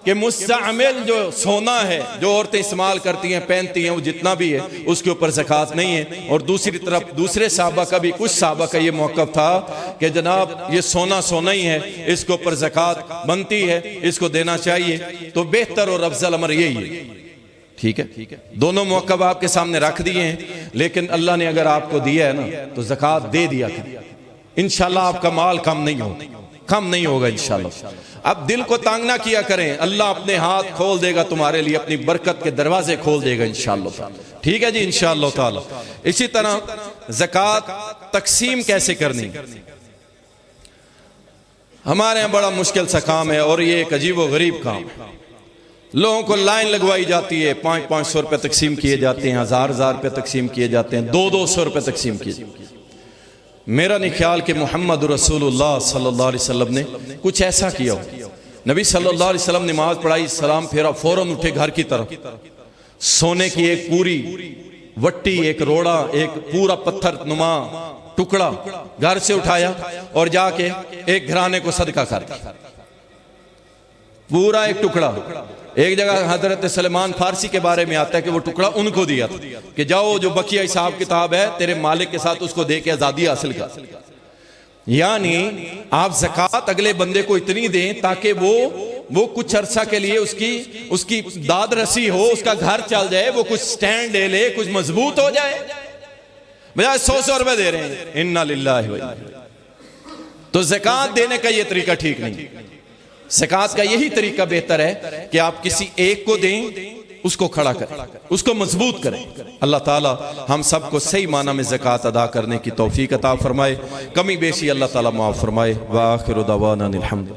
कि मुस्तअमिल जो सोना है जो औरतें इस्तेमाल करती हैं, पहनती हैं, वो जितना भी है उसके ऊपर ज़कात नहीं है। और दूसरी तरफ दूसरे सहाबा का भी, कुछ सहाबा का ये मौक़िफ़ था कि जनाब ये सोना सोना ही है, इसके ऊपर ज़कात बनती है, इसको देना चाहिए। तो बेहतर और अफजल अमर यही है। ठीक है, दोनों मौक़िफ़ आपके सामने रख दिए हैं, लेकिन अल्लाह ने अगर आपको दिया है ना तो ज़कात दे दिया करें, इंशाल्लाह आपका माल कम नहीं होगा इंशाल्लाह। अब दिल को तंग ना किया करें, अल्लाह अपने हाथ खोल देगा तुम्हारे लिए, अपनी बरकत के दरवाजे खोल देगा इंशाल्लाह। ठीक है जी, इंशाल्लाह ताला। इसी तरह ज़कात तकसीम कैसे करनी, हमारे यहाँ बड़ा मुश्किल सा काम है और ये एक अजीब व गरीब काम है। लोगों को लाइन लगवाई जाती है, 500-500 रुपये तकसीम किए जाते हैं, 1000-1000 रुपये तकसीम किए जाते हैं, 200-200 रुपये तकसीम किए जाते हैं। मेरा नहीं ख्याल कि मोहम्मद रसूलुल्लाह सल्लल्लाहु अलैहि वसल्लम ने कुछ ऐसा किया हो। नबी सल्लल्लाहु अलैहि वसल्लम नमाज पढ़ाई, सलाम फेरा, फौरन उठे घर की तरफ, सोने की एक पूरी वट्टी, एक रोड़ा, एक पूरा पत्थर नुमा टुकड़ा घर से उठाया और जाके एक घराने को सदका कर दिया, पूरा एक टुकड़ा। एक जगह हजरत सलेमान फारसी के बारे में आता है कि वो टुकड़ा उनको दिया था कि जाओ जो बकिया हिसाब किताब है तेरे मालिक के साथ उसको दे के आजादी हासिल कर। यानी आप ज़कात अगले बंदे को इतनी दें ताकि वो कुछ अरसा के लिए उसकी दाद रसी हो, उसका घर चल जाए, वो कुछ स्टैंड ले ले, कुछ मजबूत हो जाए, बजाय 100 रुपए दे रहे हैं। इन्ना लिल्लाहि व इन्ना। तो ज़कात देने का ये तरीका ठीक नहीं। ज़कात का यही तरीका बेहतर है कि आप किसी एक को दें, उसको खड़ा करें, उसको मजबूत करें। अल्लाह ताला हम सबको सही माना में ज़कात अदा करने की तौफीक अता फरमाए, कमी बेशी अल्लाह ताला माफ़ फरमाए। व आखिरु दवाना अनिल हम्द।